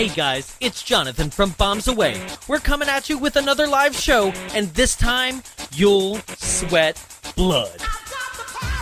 Hey guys, it's Jonathan from Bombs Away. We're coming at you with another live show, and this time, you'll sweat blood.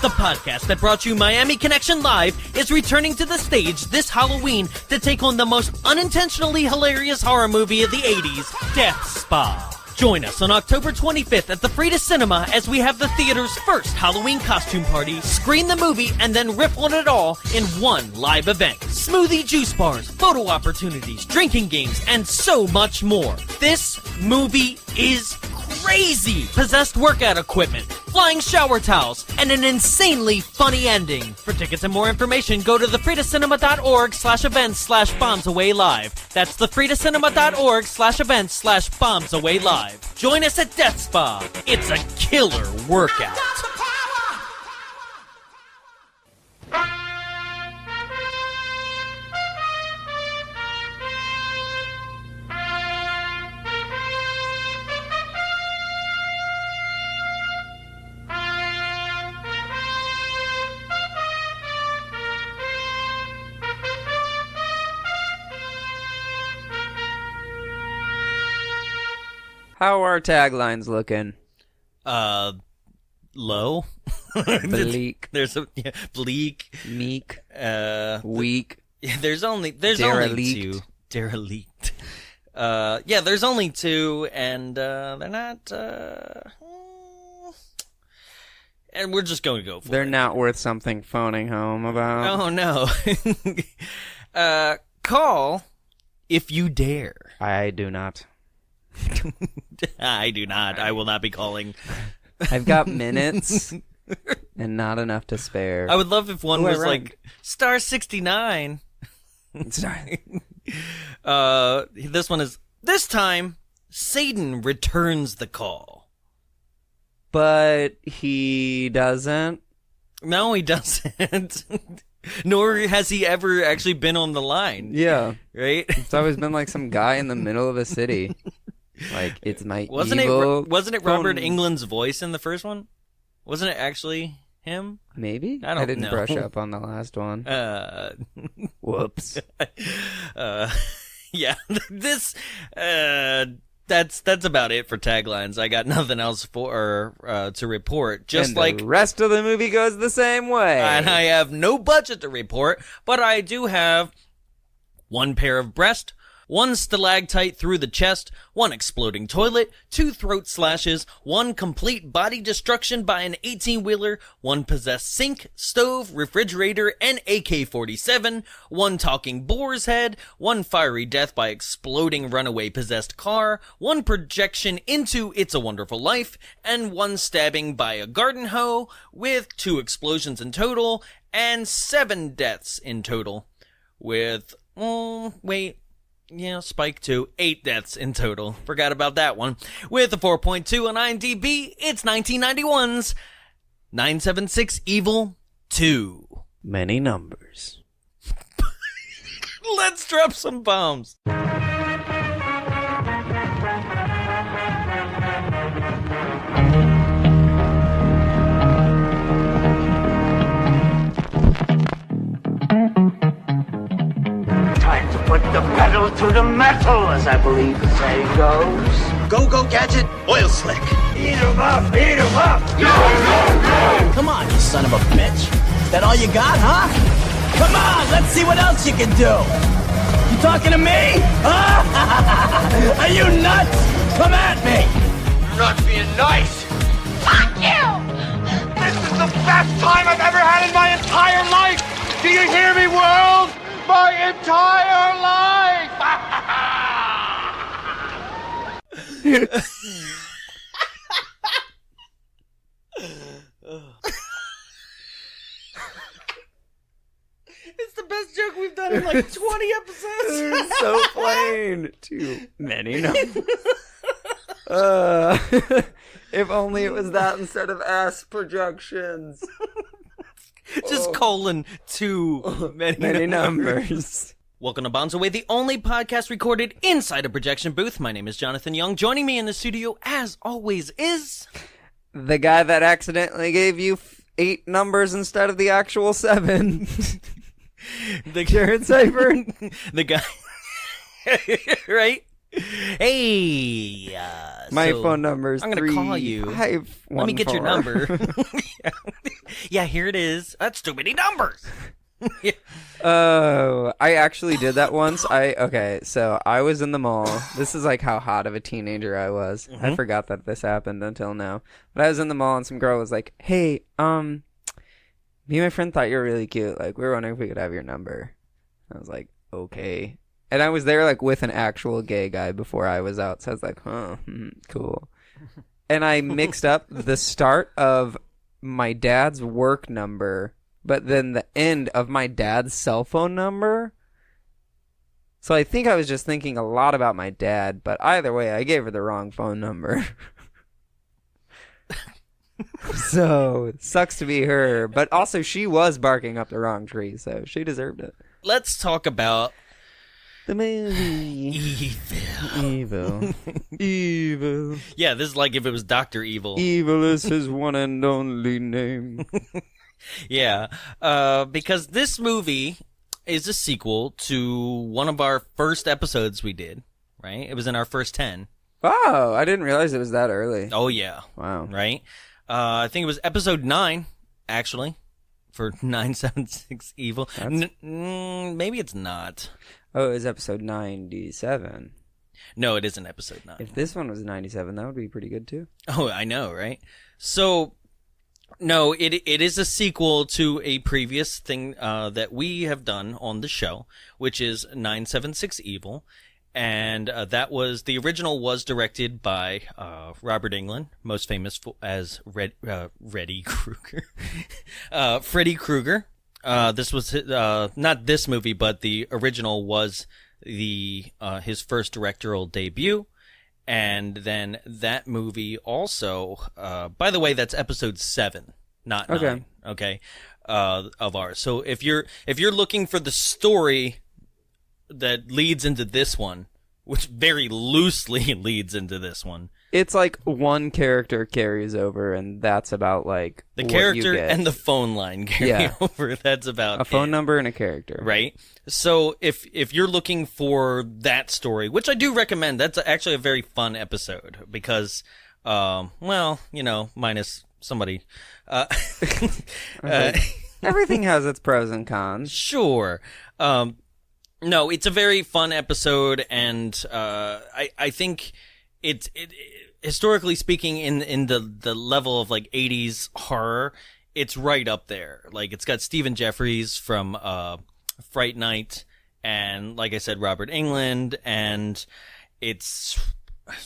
The podcast that brought you Miami Connection Live is returning to the stage this Halloween to take on the most unintentionally hilarious horror movie of the 80s, Death Spa. Join us on October 25th at the Frida Cinema as we have the theater's first Halloween costume party, screen the movie, and then rip on it all in one live event. Smoothie juice bars, photo opportunities, drinking games, and so much more. This movie is crazy! Possessed workout equipment, flying shower towels, and an insanely funny ending. For tickets and more information, go to thefridacinema.org/events/bombsawaylive. That's thefridacinema.org/events/bombsawaylive. Join us at Death Spa. It's a killer workout. How are taglines looking? Low. Bleak. There's a bleak. Meek. Yeah, Weak. there's only two. Derelict. Yeah, there's only two, and they're not. And we're just going to go for it. They're not worth something phoning home about. Oh no. Call if you dare. I do not. I do not. I will not be calling. I've got minutes and not enough to spare. I would love if one was like star 69. Sorry. This one is this time Satan returns the call. But he doesn't. No, he doesn't. Nor has he ever actually been on the line. Yeah. Right? It's always been like some guy in the middle of a city. Like, it's my Wasn't evil... Wasn't it Robert Englund's voice in the first one? Wasn't it actually him? Maybe? I didn't know. brush up on the last one. Whoops. Yeah. This, that's about it for taglines. I got nothing else to report. Just and like the rest of the movie goes the same way. And I have no budget to report, but I do have one pair of breast, one stalactite through the chest, one exploding toilet, 2 throat slashes, one complete body destruction by an 18-wheeler, one possessed sink, stove, refrigerator, and AK-47, one talking boar's head, one fiery death by exploding runaway possessed car, one projection into It's a Wonderful Life, and one stabbing by a garden hoe, with 2 explosions in total, and 7 deaths in total. With, Spike 2, 8 deaths in total. Forgot about that one. With a 4.2 on IMDb, it's 1991's 976 Evil 2. Many numbers. Let's drop some bombs. Put the pedal to the metal, as I believe the saying goes. Go, Gadget, oil slick. Eat 'em up, eat 'em up! Go! Come on, you son of a bitch. Is that all you got, huh? Come on, let's see what else you can do. You talking to me? Huh? Are you nuts? Come at me. You're not being nice. Fuck you! This is the best time I've ever had in my entire life. Do you hear me, world? My entire life! It's the best joke we've done in like 20 episodes. So plain. Too many numbers. If only it was that instead of ass projections. Just colon 2 many numbers. Welcome to Bombs Away, the only podcast recorded inside a projection booth. My name is Jonathan Young. Joining me in the studio, as always, is... the guy that accidentally gave you 8 numbers instead of the actual 7. The Jared Seifert. The guy... Right? Hey, My so phone number is I'm gonna call you. 3514. Let me get your number. Yeah, here it is. That's too many numbers. Oh, I actually did that once. So I was in the mall. This is like how hot of a teenager I was. I forgot that this happened until now. But I was in the mall and some girl was like, "Hey, me and my friend thought you were really cute. Like, we were wondering if we could have your number." I was like, "Okay." And I was there like with an actual gay guy before I was out, so I was like, "Huh, cool." And I mixed up the start of my dad's work number, but then the end of my dad's cell phone number. So I think I was just thinking a lot about my dad, but either way, I gave her the wrong phone number. So, it sucks to be her, but also she was barking up the wrong tree, so she deserved it. Let's talk about The movie. Evil. Evil. Yeah, this is like if it was Dr. Evil. Evil is his one and only name. Yeah, because this movie is a sequel to one of our first episodes we did, right? It was in our first 10. Oh, I didn't realize it was that early. Oh, yeah. Wow. Right? I think it was episode 9, actually, for 976 Evil. Maybe it's not. Oh, it was episode 97. No, it isn't episode 9. If this one was 97, that would be pretty good, too. Oh, I know, right? So, no, it is a sequel to a previous thing that we have done on the show, which is 976 Evil. And that was, the original was directed by Robert Englund, most famous as Freddy Krueger. Freddy Krueger. This was not this movie, but the original was his first directorial debut. And then that movie also, by the way, that's episode 7, not 9. Okay. Of ours. So if you're looking for the story that leads into this one, which very loosely leads into this one, it's like one character carries over, and that's about like the what character you get. and the phone line carry over. That's about a phone number and a character, right? So if you're looking for that story, which I do recommend, that's actually a very fun episode because, well, you know, minus somebody. Everything has its pros and cons. Sure. No, it's a very fun episode, and I think it historically speaking, in the level of like 80s horror, it's right up there. Like, it's got Stephen Jeffries from Fright Night, and like I said, Robert Englund, and it's,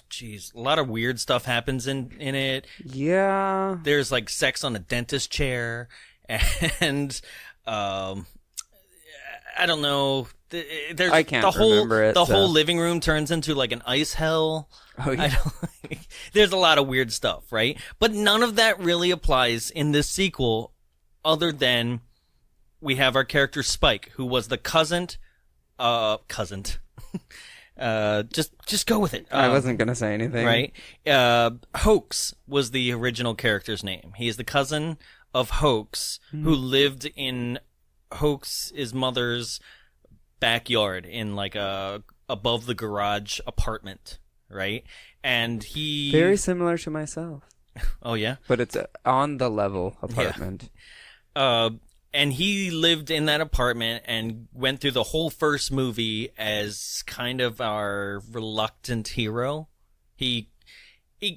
jeez, a lot of weird stuff happens in it. Yeah. There's like sex on a dentist chair, and I don't know. There's I can't remember it. The whole living room turns into like an ice hell. Oh, yeah. There's a lot of weird stuff, right? But none of that really applies in this sequel, other than we have our character Spike, who was the cousin. Just go with it. I wasn't gonna say anything. Right? Hoax was the original character's name. He is the cousin of Hoax, who lived in Hoax's mother's backyard in like a above the garage apartment, right? And he very similar to myself. Oh yeah, but it's on the level apartment. Yeah. And he lived in that apartment and went through the whole first movie as kind of our reluctant hero. He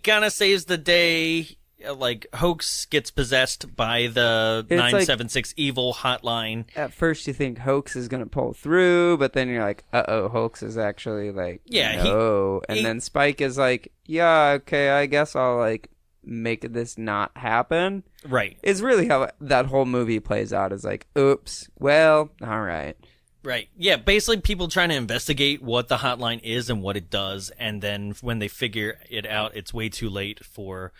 kind of saves the day. Like, Hoax gets possessed by the 976 Evil hotline. At first you think Hoax is going to pull through, but then you're like, uh-oh, Hoax is actually like, no. And then Spike is like, yeah, okay, I guess I'll like make this not happen. Right. It's really how that whole movie plays out, is like, oops, well, all right. Right. Yeah, basically people trying to investigate what the hotline is and what it does, and then when they figure it out, it's way too late for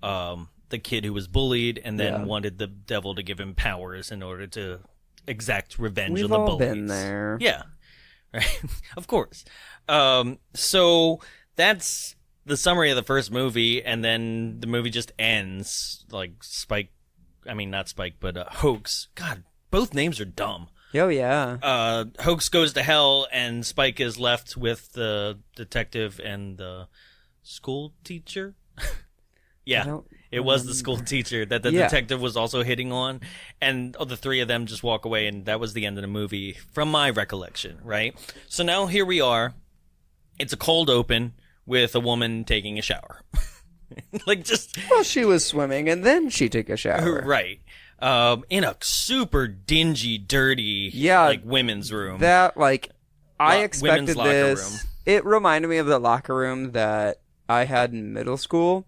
the kid who was bullied and then wanted the devil to give him powers in order to exact revenge on the bullies. We've all been there. Yeah. Right. Of course. So that's the summary of the first movie, and then the movie just ends like Spike. I mean, not Spike, but Hoax. God, both names are dumb. Oh, yeah. Hoax goes to hell, and Spike is left with the detective and the school teacher. Yeah, it was the school teacher that the detective was also hitting on, and the three of them just walk away, and that was the end of the movie, from my recollection, right? So now here we are. It's a cold open with a woman taking a shower. Well, she was swimming, and then she took a shower. Right. In a super dingy, dirty, women's room. I expected this. It reminded me of the locker room that I had in middle school.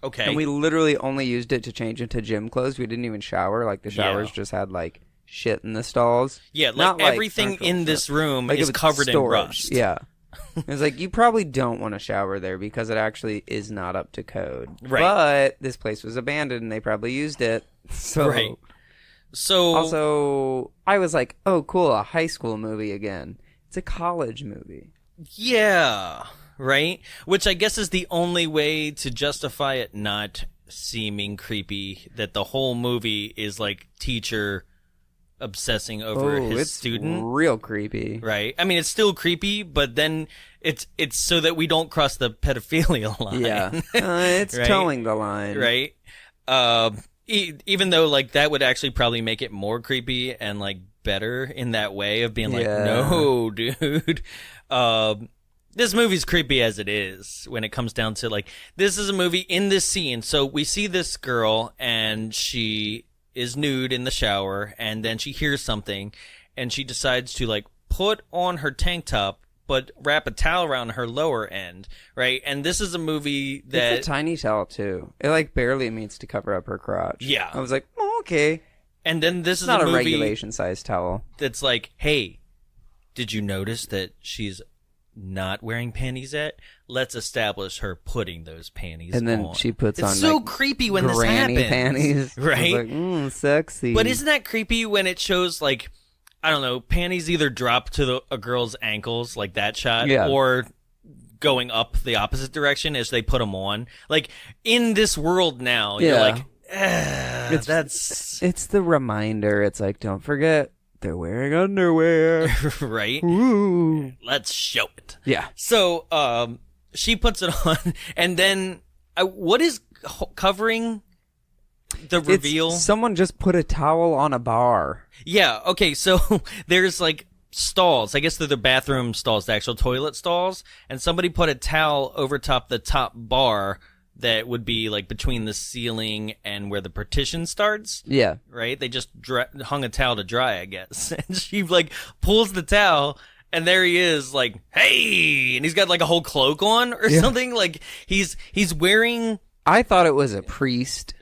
Okay. And we literally only used it to change into gym clothes. We didn't even shower. Like, the showers just had, like, shit in the stalls. Yeah, like, everything in this room is covered in rust. Yeah. It was like, you probably don't want to shower there because it actually is not up to code. Right. But this place was abandoned and they probably used it. So. Right. So. Also, I was like, oh, cool, a high school movie again. It's a college movie. Yeah. Right? Which I guess is the only way to justify it not seeming creepy, that the whole movie is like teacher obsessing over his student. Real creepy. Right? I mean, it's still creepy, but then it's so that we don't cross the pedophilia line. Yeah. It's right? towing the line. Right? Even though, like, that would actually probably make it more creepy and, like, better in that way of being like, no, dude. This movie's creepy as it is when it comes down to, like, this is a movie in this scene. So we see this girl and she is nude in the shower, and then she hears something and she decides to, like, put on her tank top but wrap a towel around her lower end, right? And this is a movie that... It's a tiny towel, too. It, like, barely means to cover up her crotch. Yeah. I was like, oh, okay. And then this is not a movie regulation-sized towel. That's like, hey, did you notice that she's not wearing panties yet? Let's establish her putting those panties on. And then she puts on, it's so like, creepy when this granny happens. panties. Right? I was like, sexy. But isn't that creepy when it shows, like, I don't know, panties either drop to a girl's ankles, like that shot, or going up the opposite direction as they put them on. Like, in this world now, you're like, it's the reminder. It's like, don't forget, they're wearing underwear. Right? Ooh. Let's show it. Yeah. So, she puts it on, and then, what is covering the reveal? Someone just put a towel on a bar. Yeah, okay, so there's, like, stalls. I guess they're the bathroom stalls, the actual toilet stalls, and somebody put a towel over top the top bar that would be, like, between the ceiling and where the partition starts. Yeah. Right? They just hung a towel to dry, I guess. And she, like, pulls the towel, and there he is, like, hey! And he's got, like, a whole cloak on or something. Like, he's wearing... I thought it was a priest.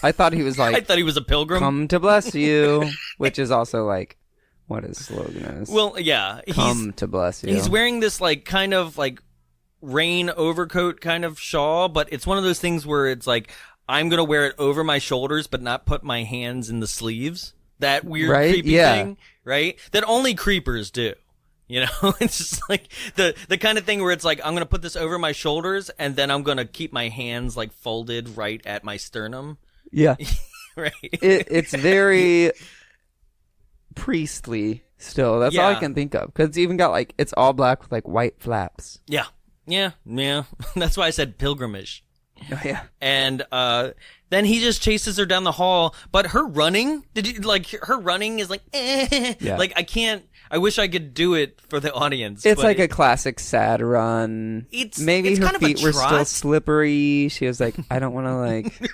I thought he was like... I thought he was a pilgrim. Come to bless you. Which is also, like, what his slogan is. Well, yeah. Come to bless you. He's wearing this, like, kind of, like, rain overcoat kind of shawl, but it's one of those things where it's like, I'm going to wear it over my shoulders but not put my hands in the sleeves. That weird creepy thing, right? That only creepers do. You know, it's just like the kind of thing where it's like, I'm going to put this over my shoulders and then I'm going to keep my hands, like, folded right at my sternum. Yeah. Right. It's very priestly still. That's all I can think of. Because it's even got, like, it's all black with, like, white flaps. Yeah. Yeah. Yeah. That's why I said pilgrimage. Oh, yeah. And then he just chases her down the hall. But her running, her running is like, Yeah. Like, I wish I could do it for the audience. It's like a classic sad run. Maybe it's her kind of feet were still slippery. She was like, I don't want to, like...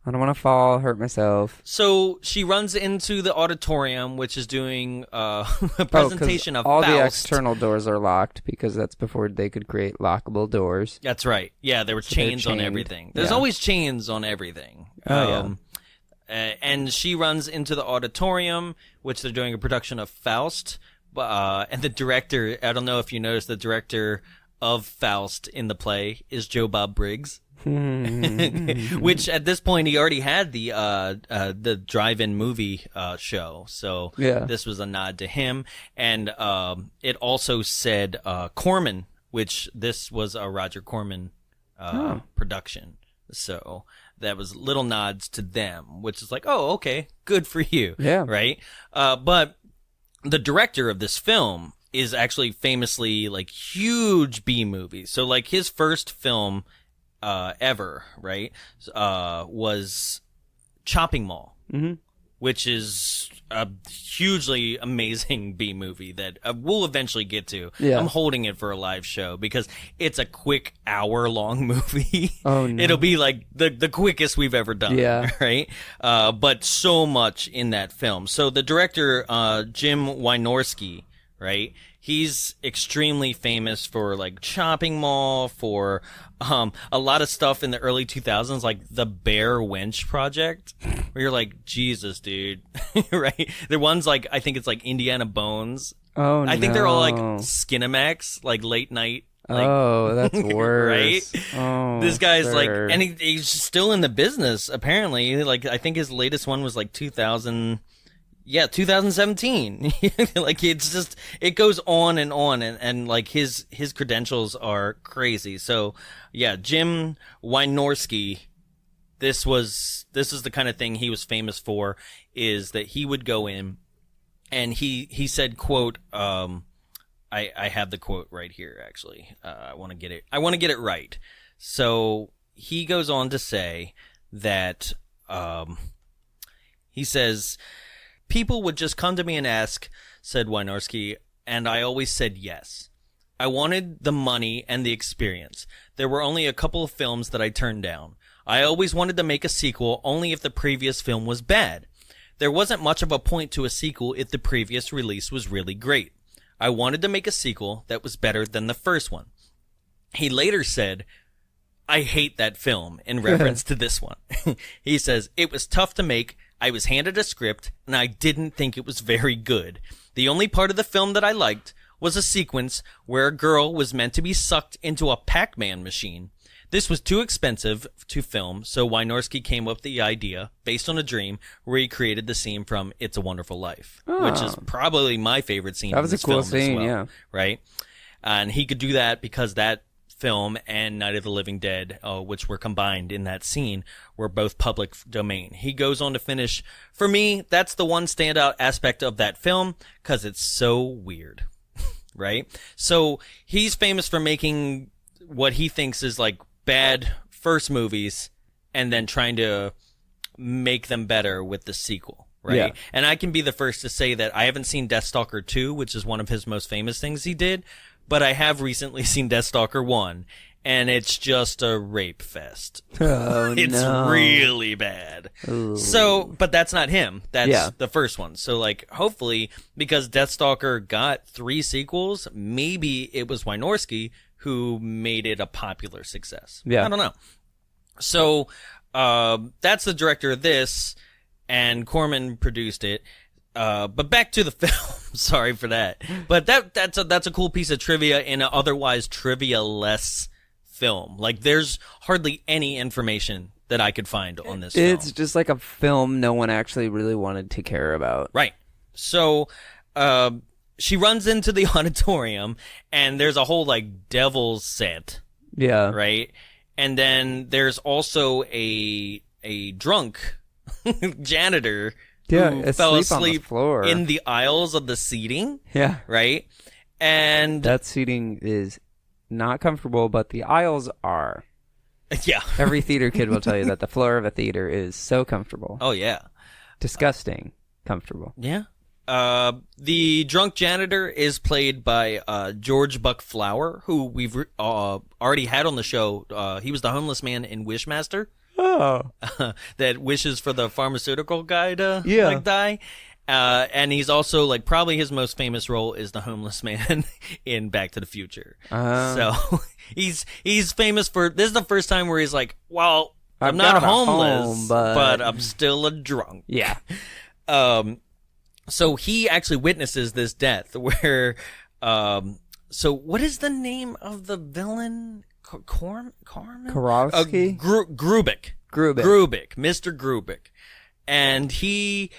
I don't want to fall, hurt myself. So she runs into the auditorium, which is doing a presentation of all Faust. The external doors are locked because that's before they could create lockable doors. That's right. Yeah, there were chains on everything. There's always chains on everything. And she runs into the auditorium, which they're doing a production of Faust. And the director, I don't know if you noticed, the director of Faust in the play is Joe Bob Briggs. Which at this point he already had the drive-in movie show, so this was a nod to him. And it also said Corman, which this was a Roger Corman production. So that was little nods to them, which is like, oh, okay, good for you. Yeah. Right? But the director of this film is actually famously like huge B movie. So like his first film ever, right, was Chopping Mall, which is a hugely amazing B movie that we'll eventually get to. Yeah. I'm holding it for a live show because it's a quick hour-long movie. Oh, no. It'll be like the quickest we've ever done. Yeah. Right? But so much in that film. So the director, Jim Wynorski, right? He's extremely famous for like Chopping Mall, for a lot of stuff in the early 2000s, like the Bear Wench Project, where you're like, Jesus, dude, right? The ones like, I think it's like Indiana Bones. Oh, I think they're all like Skinamax, like late night. Like, oh, that's worse. right? Oh, this guy's sir. like, and he's still in the business, apparently. Like, I think his latest one was like 2017. Like, it's just, it goes on, and like his credentials are crazy. So, yeah, Jim Wynorski, this is the kind of thing he was famous for, is that he would go in and he said, quote, I have the quote right here, actually. I want to get it right. So he goes on to say that, he says, people would just come to me and ask, said Wynorski, and I always said yes. I wanted the money and the experience. There were only a couple of films that I turned down. I always wanted to make a sequel only if the previous film was bad. There wasn't much of a point to a sequel if the previous release was really great. I wanted to make a sequel that was better than the first one. He later said, I hate that film, in reference to this one. He says, it was tough to make. I was handed a script, and I didn't think it was very good. The only part of the film that I liked was a sequence where a girl was meant to be sucked into a Pac-Man machine. This was too expensive to film, so Wynorski came up with the idea, based on a dream, where he created the scene from It's a Wonderful Life, which is probably my favorite scene. That was in this a cool film as scene, well, yeah. right? And he could do that because that film and Night of the Living Dead, which were combined in that scene, were both public domain. He goes on to finish, for me, that's the one standout aspect of that film, because it's so weird, right? So he's famous for making what he thinks is like bad first movies and then trying to make them better with the sequel, right? Yeah. And I can be the first to say that I haven't seen Deathstalker 2, which is one of his most famous things he did, but I have recently seen Deathstalker 1, and it's just a rape fest. Oh, It's no. really bad. Ooh. So, but that's not him. That's Yeah. the first one. So, like, hopefully, because Deathstalker got 3 sequels, maybe it was Wynorski who made it a popular success. Yeah. I don't know. So, that's the director of this, and Corman produced it. But back to the film. Sorry for that. But that's a cool piece of trivia in an otherwise trivia-less film. Like, there's hardly any information that I could find on this film. It's just like a film no one actually really wanted to care about. Right. So, she runs into the auditorium, and there's a whole, like, devil's set, Yeah. right? And then there's also a drunk janitor Yeah, who fell asleep on the asleep floor. in the aisles of the seating, Yeah. right? And That seating is not comfortable, but the aisles are. yeah. Every theater kid will tell you that the floor of a theater is so comfortable. Oh yeah. Disgusting comfortable. Yeah. The drunk janitor is played by George Buck Flower, who we've already had on the show. He was the homeless man in Wishmaster. Oh. That wishes for the pharmaceutical guy to Yeah. like die. And he's also, like, probably his most famous role is the homeless man in Back to the Future. So he's famous for, this is the first time where he's like, well, I'm I've not got a homeless, home, but I'm still a drunk. Yeah. So he actually witnesses this death where, so what is the name of the villain? Corman? Karofsky? Grubik. Mr. Grubik. And he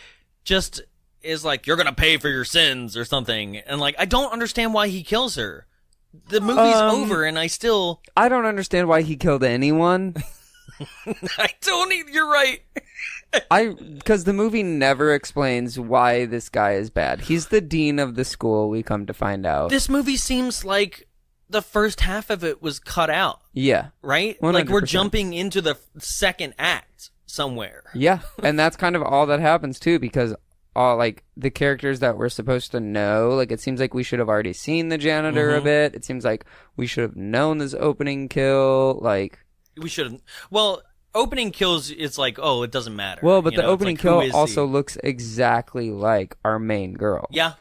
just is like, you're gonna pay for your sins or something. And like, I don't understand why he kills her. The movie's over and I don't understand why he killed anyone. You're right. Because the movie never explains why this guy is bad. He's the dean of the school, we come to find out. This movie seems like the first half of it was cut out. Yeah. Right? 100%. Like we're jumping into the second act somewhere. Yeah. And that's kind of all that happens too, because all like the characters that we're supposed to know, like it seems like we should have already seen the janitor a bit. It seems like we should have known this opening kill. Like we should have. Well, opening kills, it's like, oh, it doesn't matter. Well, but the opening like, kill also looks exactly like our main girl. Yeah.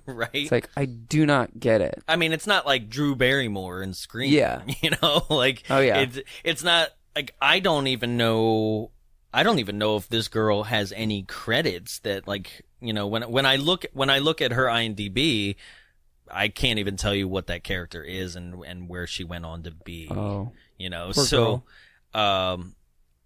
Right. It's like, I do not get it. I mean, it's not like Drew Barrymore in Scream. Yeah. You know, like, oh yeah. It's not like, I don't even know if this girl has any credits that, like, you know, when I look at her IMDb, I can't even tell you what that character is and where she went on to be. Oh. You know, so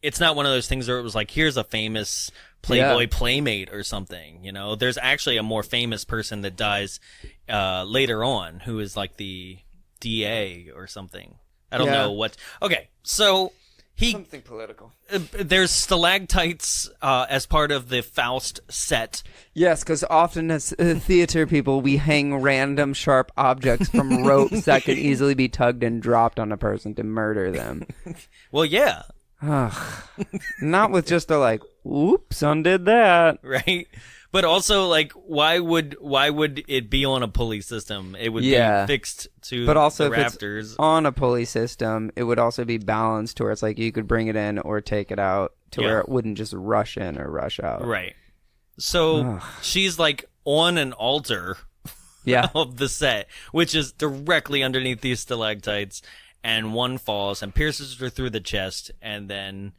it's not one of those things where it was like, here's a famous Playboy playmate or something, you know. There's actually a more famous person that dies later on who is like the DA or something. I don't know what. Okay, so something political. There's stalactites as part of the Faust set. Yes, because often as theater people, we hang random sharp objects from ropes that could easily be tugged and dropped on a person to murder them. Well, yeah. Not with just a like, oops, undid that. Right? But also, like, why would it be on a pulley system? It would be fixed to but also the rafters. If it's on a pulley system, it would also be balanced to where it's like you could bring it in or take it out to where it wouldn't just rush in or rush out. Right. So she's like on an altar of the set, which is directly underneath these stalactites. And one falls and pierces her through the chest, and then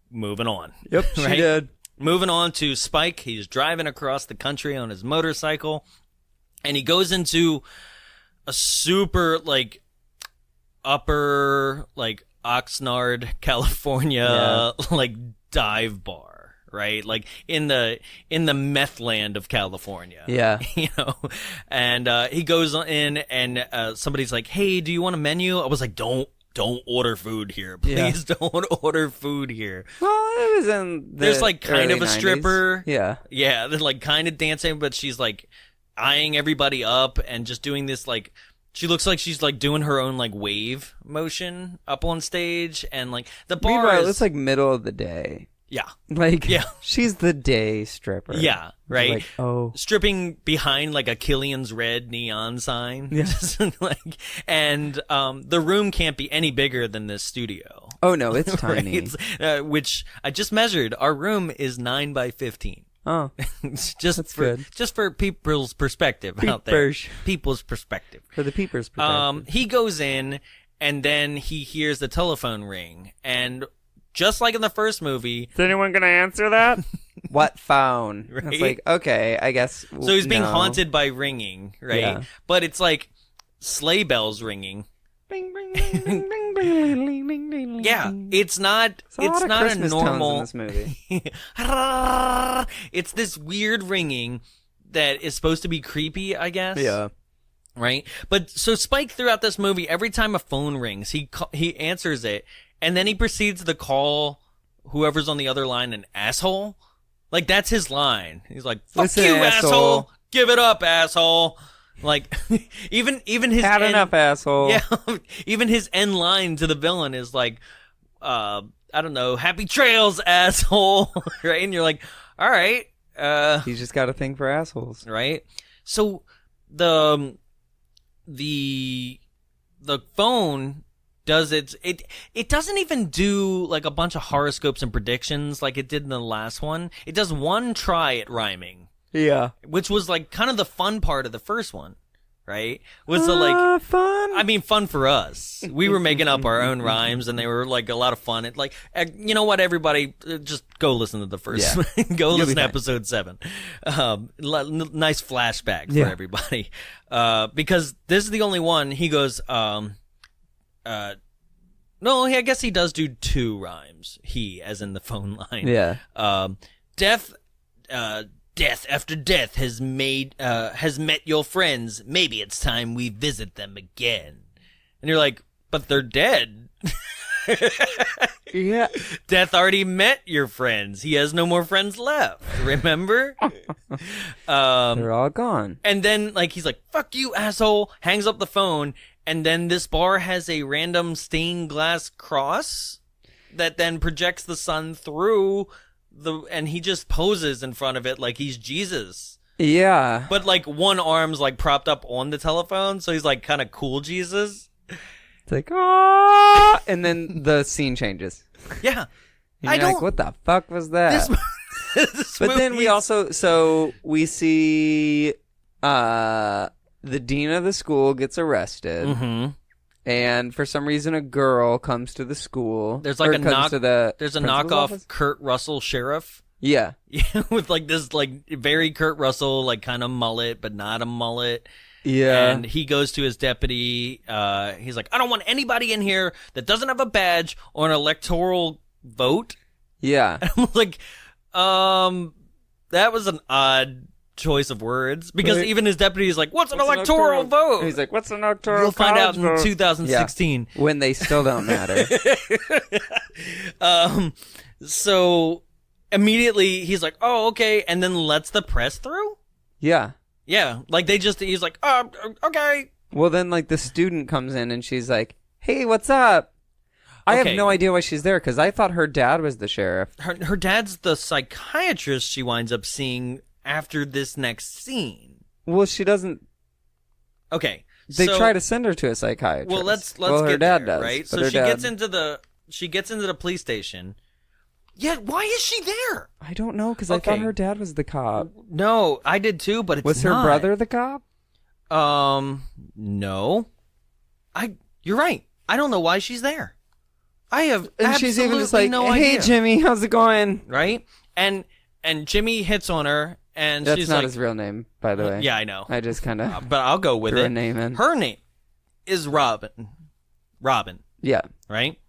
moving on. Yep, she did. Moving on to Spike. He's driving across the country on his motorcycle, and he goes into a super, like, upper, like, Oxnard, California, like, dive bar. Right, like in the meth land of California. Yeah, you know, and he goes in, and somebody's like, "Hey, do you want a menu?" I was like, "Don't order food here, please. Don't order food here." Well, it was in there's like kind of a 90s. stripper. Yeah, they're like kind of dancing, but she's like eyeing everybody up and just doing this like. She looks like she's like doing her own like wave motion up on stage, and like the bar. Meanwhile, it's like middle of the day. Yeah. Like, she's the day stripper. Yeah, right? Like, stripping behind, like, a Killian's Red neon sign. Yeah. Like, and the room can't be any bigger than this studio. Oh, no, it's tiny. Right? Which I just measured. Our room is 9 by 15. Oh, just for people's perspective out there. People's perspective. For the peepers' perspective. He goes in, and then he hears the telephone ring, and... just like in the first movie. Is anyone going to answer that? What phone? Right? It's like, okay, I guess. So he's being haunted by ringing, right? Yeah. But it's like sleigh bells ringing. Bing, bing, bing, bing, bing, bing, bing, bing, bing. Yeah, it's not a normal. In this movie. It's this weird ringing that is supposed to be creepy, I guess. Yeah. Right? But so Spike throughout this movie, every time a phone rings, he answers it. And then he proceeds to call whoever's on the other line an asshole. Like, that's his line. He's like, "Fuck Listen, you, asshole. Give it up, asshole." Like, even his had enough, asshole. Yeah, even his end line to the villain is like, I don't know, "Happy trails, asshole." Right? And you're like, all right. He's just got a thing for assholes. Right? So, the phone... does it doesn't even do like a bunch of horoscopes and predictions like it did in the last one. It does one try at rhyming. Yeah. Which was like kind of the fun part of the first one, right? Was the like fun? I mean, fun for us. We were making up our own rhymes and they were like a lot of fun. It like, you know what, everybody, just go listen to the first one. Go listen to episode 7. Nice flashback for everybody. Because this is the only one. He goes, no, I guess he does do 2 rhymes. He, as in the phone line. Yeah. Death after death has met your friends. Maybe it's time we visit them again. And you're like, but they're dead. Yeah. Death already met your friends. He has no more friends left. Remember? They're all gone. And then, like, he's like, fuck you, asshole, hangs up the phone, and then this bar has a random stained glass cross that then projects the sun through and he just poses in front of it like he's Jesus. Yeah. But, like, one arm's, like, propped up on the telephone, so he's, like, kind of cool Jesus. It's like, ah, and then the scene changes. Yeah. And you're like, what the fuck was that? But then we see the dean of the school gets arrested. Mm-hmm. And for some reason, a girl comes to the school. There's like there's a knockoff office? Kurt Russell sheriff. Yeah. With like this like very Kurt Russell like kind of mullet, but not a mullet. Yeah. And he goes to his deputy. He's like, I don't want anybody in here that doesn't have a badge or an electoral vote. Yeah. And I'm like, that was an odd choice of words because even his deputy is like, what's an electoral vote? And he's like, what's an electoral You'll find out in vote? 2016. Yeah. When they still don't matter. So immediately he's like, oh, okay. And then lets the press through. Yeah. Yeah. Like he's like, oh, okay. Well, then like the student comes in and she's like, hey, what's up? I have no idea why she's there because I thought her dad was the sheriff. Her dad's the psychiatrist she winds up seeing after this next scene. Well, she doesn't. Okay. They try to send her to a psychiatrist. Well, let's her get dad there, does, right? but So her she gets into the police station. Yeah, why is she there? I don't know because I thought her dad was the cop. No, I did too, but it's was not. her brother the cop? No. You're right. I don't know why she's there. I have and absolutely she's even just like, no hey, idea. Jimmy, how's it going? Right? And Jimmy hits on her, and That's she's not like, his real name, by the way. Yeah, I know. I just kind of but I'll go with threw it. a name in. Her name is Robin. Yeah. Right?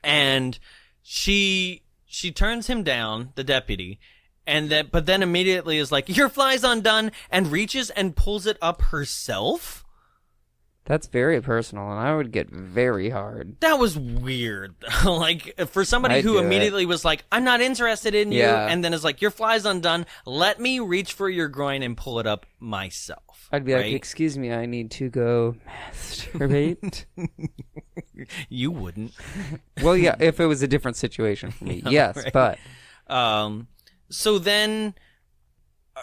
And she turns him down, the deputy, but then immediately is like, your fly's undone, and reaches and pulls it up herself. That's very personal, and I would get very hard. That was weird. Like, for somebody who immediately was like, I'm not interested in you, and then is like, your fly's undone, let me reach for your groin and pull it up myself. I'd be like, excuse me, I need to go masturbate. You wouldn't. Well, yeah, if it was a different situation for me, yes, right. but... So then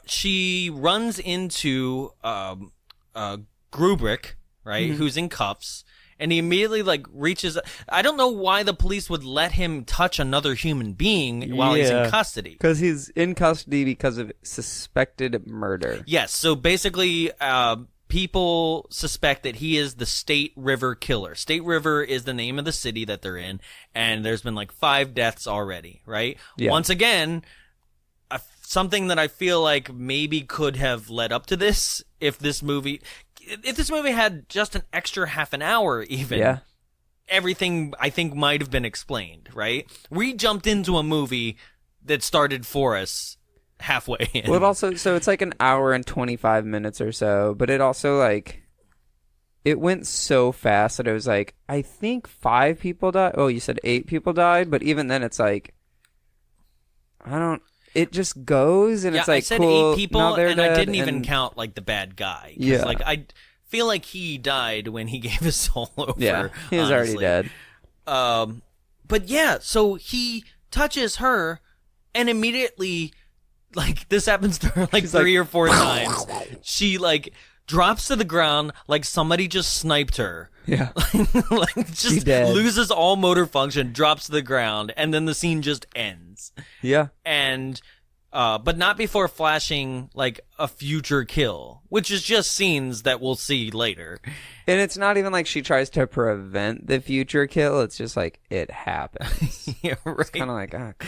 she runs into Grubrick, right, who's in cuffs, and he immediately, like, reaches... I don't know why the police would let him touch another human being while he's in custody. Because he's in custody because of suspected murder. Yes, so basically... people suspect that he is the State River killer. State River is the name of the city that they're in, and there's been like 5 deaths already, right? Yeah. Once again, something that I feel like maybe could have led up to this if this movie had just an extra half an hour even. Everything I think might have been explained, right? We jumped into a movie that started for us halfway in. Well, so it's like an hour and 25 minutes or so, but it also like it went so fast that it was like I think 5 people died. Oh, you said 8 people died, but even then it's like it just goes and it's like, I said cool, 8 people, and I didn't even count like the bad guy. Yeah, like I feel like he died when he gave his soul over. Yeah, he was already dead. But yeah, so he touches her, and immediately. Like, this happens to her, like, she's 3 or 4 times. She, like, drops to the ground like somebody just sniped her. Yeah. Like, just loses all motor function, drops to the ground, and then the scene just ends. Yeah. And, but not before flashing, like, a future kill, which is just scenes that we'll see later. And it's not even like she tries to prevent the future kill. It's just like, it happens. Yeah, right. It's kind of like, crap.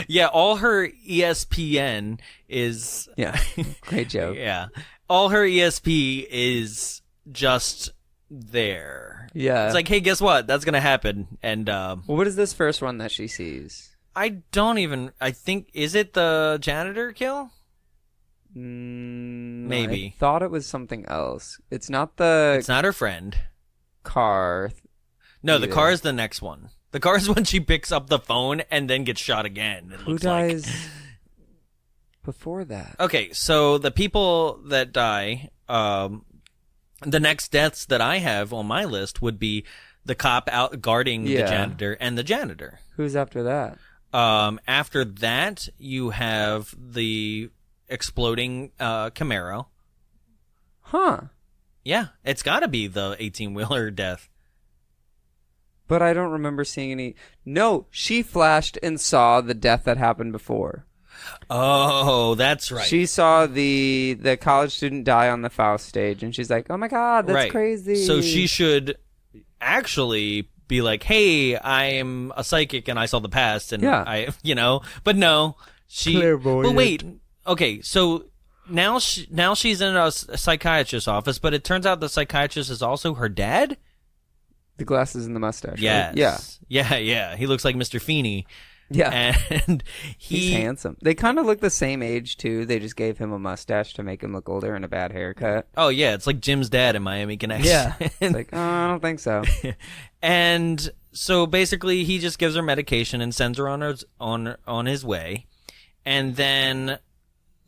Yeah, all her ESPN is... Yeah, great joke. Yeah. All her ESP is just there. Yeah. It's like, hey, guess what? That's going to happen. And, well, what is this first one that she sees? I think, is it the janitor kill? Maybe. I thought it was something else. It's not her friend. Car. No, the car is the next one. The car is when she picks up the phone and then gets shot again. Who dies before that? Okay, so the people that die, the next deaths that I have on my list would be the cop out guarding the janitor and the janitor. Who's after that? After that, you have the exploding Camaro. Huh. Yeah, it's got to be the 18-wheeler death. But I don't remember seeing any. No, she flashed and saw the death that happened before. Oh, that's right. She saw the college student die on the Faust stage, and she's like, "Oh my God, that's crazy." So she should actually be like, "Hey, I'm a psychic, and I saw the past, and But no, But wait, okay, so. Now she's in a psychiatrist's office, but it turns out the psychiatrist is also her dad? The glasses and the mustache. Yes. Right? Yeah. He looks like Mr. Feeney. Yeah. And he's handsome. They kind of look the same age, too. They just gave him a mustache to make him look older and a bad haircut. Oh, yeah. It's like Jim's dad in Miami Connection. Yeah. It's like, oh, I don't think so. And so basically he just gives her medication and sends her on his way. And then...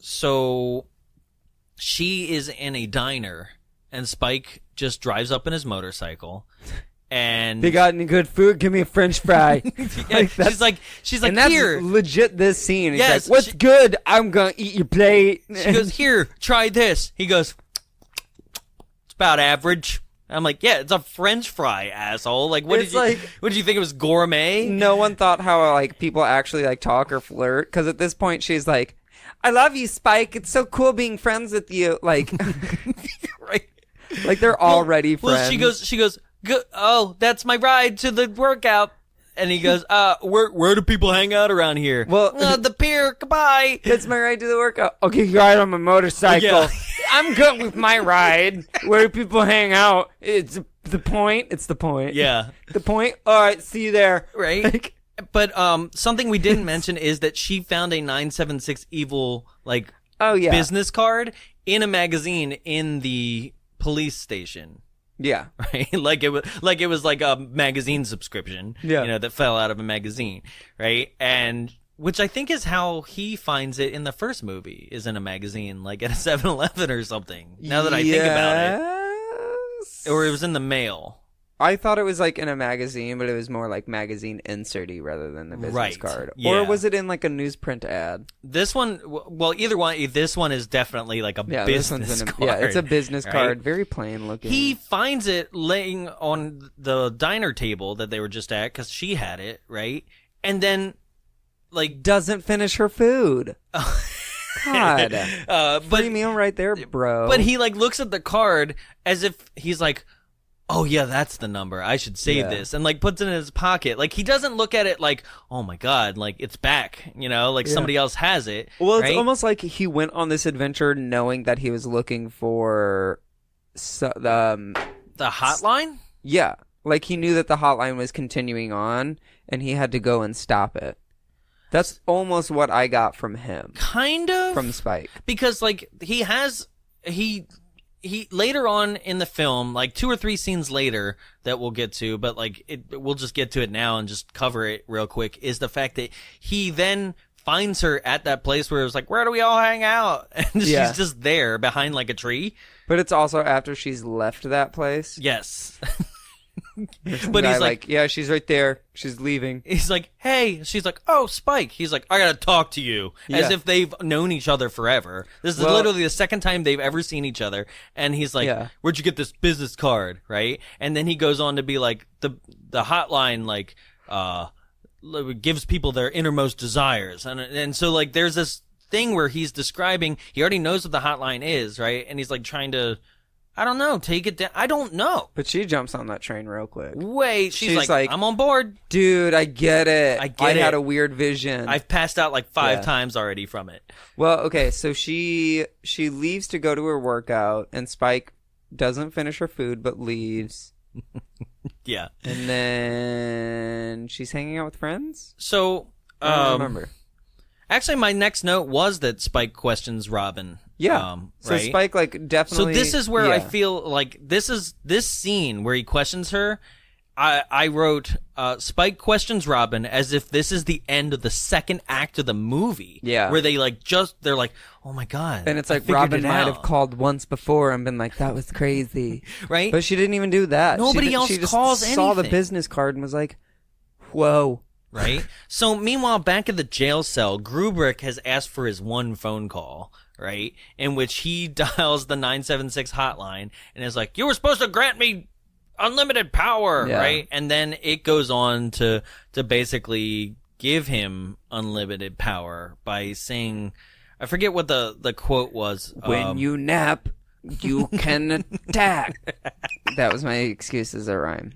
So she is in a diner, and Spike just drives up in his motorcycle, and they got any good food? Give me a French fry. She's like, and that's here, legit. This scene. He's yes, like, what's good? I'm gonna eat your plate. She goes, here, try this. He goes, it's about average. I'm like, yeah, it's a French fry, asshole. Like, what did you think it was gourmet? No one thought how like people actually like talk or flirt, because at this point she's like, I love you, Spike. It's so cool being friends with you. Like, right? Like they're already friends. Well, she goes. Oh, that's my ride to the workout. And he goes, where do people hang out around here? Well, the pier. Goodbye. That's my ride to the workout. Okay, you ride on my motorcycle. Yeah. I'm good with my ride. Where do people hang out? It's the point. It's the point. Yeah. The point. All right. See you there. Right. Like, but something we didn't mention is that she found a 976 evil business card in a magazine in the police station. Yeah. Right. Like it was like a magazine subscription. Yeah. That fell out of a magazine. Right. And which I think is how he finds it in the first movie, is in a magazine, like at a 7-Eleven or something. Now that I think about it, or it was in the mail. I thought it was like in a magazine, but it was more like magazine inserty rather than the business card. Yeah. Or was it in like a newsprint ad? This one, well, either one. This one is definitely like a business card. Yeah, it's a business right? card, very plain looking. He finds it laying on the diner table that they were just at because she had it, right? And then, like, doesn't finish her food. God, free meal right there, bro. But he like looks at the card as if he's like, oh yeah, that's the number. I should save this, and like puts it in his pocket. Like he doesn't look at it like, oh my God, like it's back. Like somebody else has it. Well, right? It's almost like he went on this adventure knowing that he was looking for the hotline. Yeah, like he knew that the hotline was continuing on, and he had to go and stop it. That's almost what I got from him. Kind of from Spike, because like he later on in the film, like 2 or 3 scenes later that we'll get to, but like we'll just get to it now and just cover it real quick, is the fact that he then finds her at that place where it was like, where do we all hang out? And she's just there behind like a tree. But it's also after she's left that place. Yes. But he's like, yeah, she's right there. She's leaving. He's like, hey. She's like, oh, Spike. He's like, I gotta talk to you. As if they've known each other forever. This is literally the second time they've ever seen each other. And he's like, where'd you get this business card? Right? And then he goes on to be like, the hotline, like, gives people their innermost desires. And so, like, there's this thing where he's describing, he already knows what the hotline is, right? And he's like trying to, I don't know, take it down. I don't know. But she jumps on that train real quick. Wait, she's like, I'm on board. Dude, I get it. I had a weird vision. I've passed out like 5 times already from it. Well, okay, so she leaves to go to her workout, and Spike doesn't finish her food but leaves. Yeah. And then she's hanging out with friends? So, I don't remember. Actually, my next note was that Spike questions Robin. Yeah. So right? Spike, like, definitely. So this is where I feel like this scene where he questions her, I wrote, Spike questions Robin as if this is the end of the second act of the movie. Yeah. Where they they're like, oh my God. And it's like Robin might have called once before and been like, that was crazy. Right? But she didn't even do that. Nobody else she just calls saw the anything. business card and was like, whoa. Right? So meanwhile, back at the jail cell, Grubrick has asked for his one phone call, right? In which he dials the 976 hotline and is like, you were supposed to grant me unlimited power, right? And then it goes on to basically give him unlimited power by saying, I forget what the quote was. When you nap, you can attack. That was my excuse as a rhyme.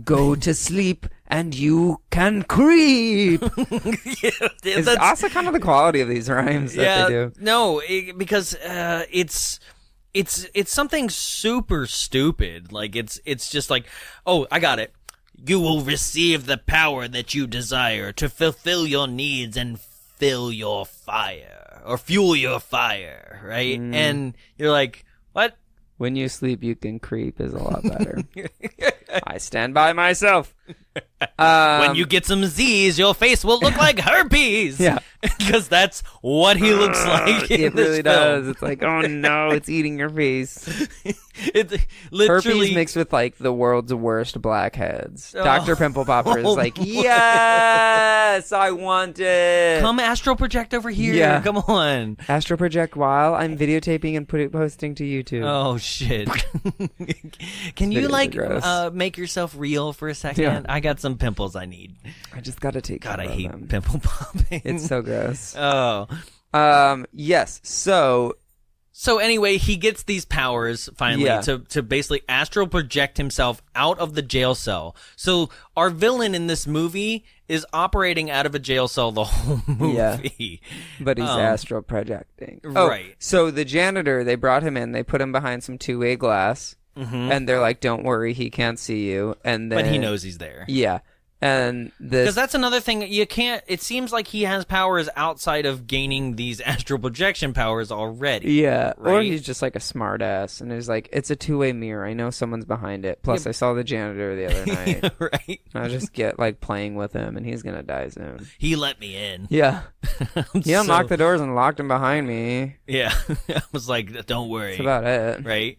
Go to sleep and you can creep. It's also kind of the quality of these rhymes that they do. No, because it's something super stupid. Like it's just like, oh, I got it. You will receive the power that you desire to fulfill your needs and fill your fire or fuel your fire, right? And you're like, what? When you sleep, you can creep is a lot better. I stand by myself. When you get some Z's, your face will look like herpes. Yeah. Because that's what he looks like in it this really film. does. It's like, oh no, it's eating your face. It's literally Herpes mixed with like the world's worst blackheads. Oh. Dr. Pimple Popper is like, yes, I want it. Come astral project over here. Yeah. Come on. Astral project while I'm videotaping and posting to YouTube. Oh shit. Can you Videos are like gross. make yourself real for a second? Yeah. I got some pimples I need. I just gotta take God, care I of hate them. pimple popping. It's so gross. Oh. Yes. So anyway, he gets these powers finally to basically astral project himself out of the jail cell. So our villain in this movie is operating out of a jail cell the whole movie. But he's astral projecting. Oh, right. So the janitor, they brought him in. They put him behind some two-way glass. And they're like, don't worry, he can't see you. And then, But he knows he's there. Yeah. And because that's another thing you can't. It seems like he has powers outside of gaining these astral projection powers already. Yeah, right? or he's just like a smart ass, and he's like, it's a two-way mirror. I know someone's behind it. Plus, I saw the janitor the other night. Right. I'll just get like playing with him, and he's gonna die soon. He let me in. Yeah, he unlocked the doors and locked him behind me. Yeah, I was like, don't worry. That's about it. Right?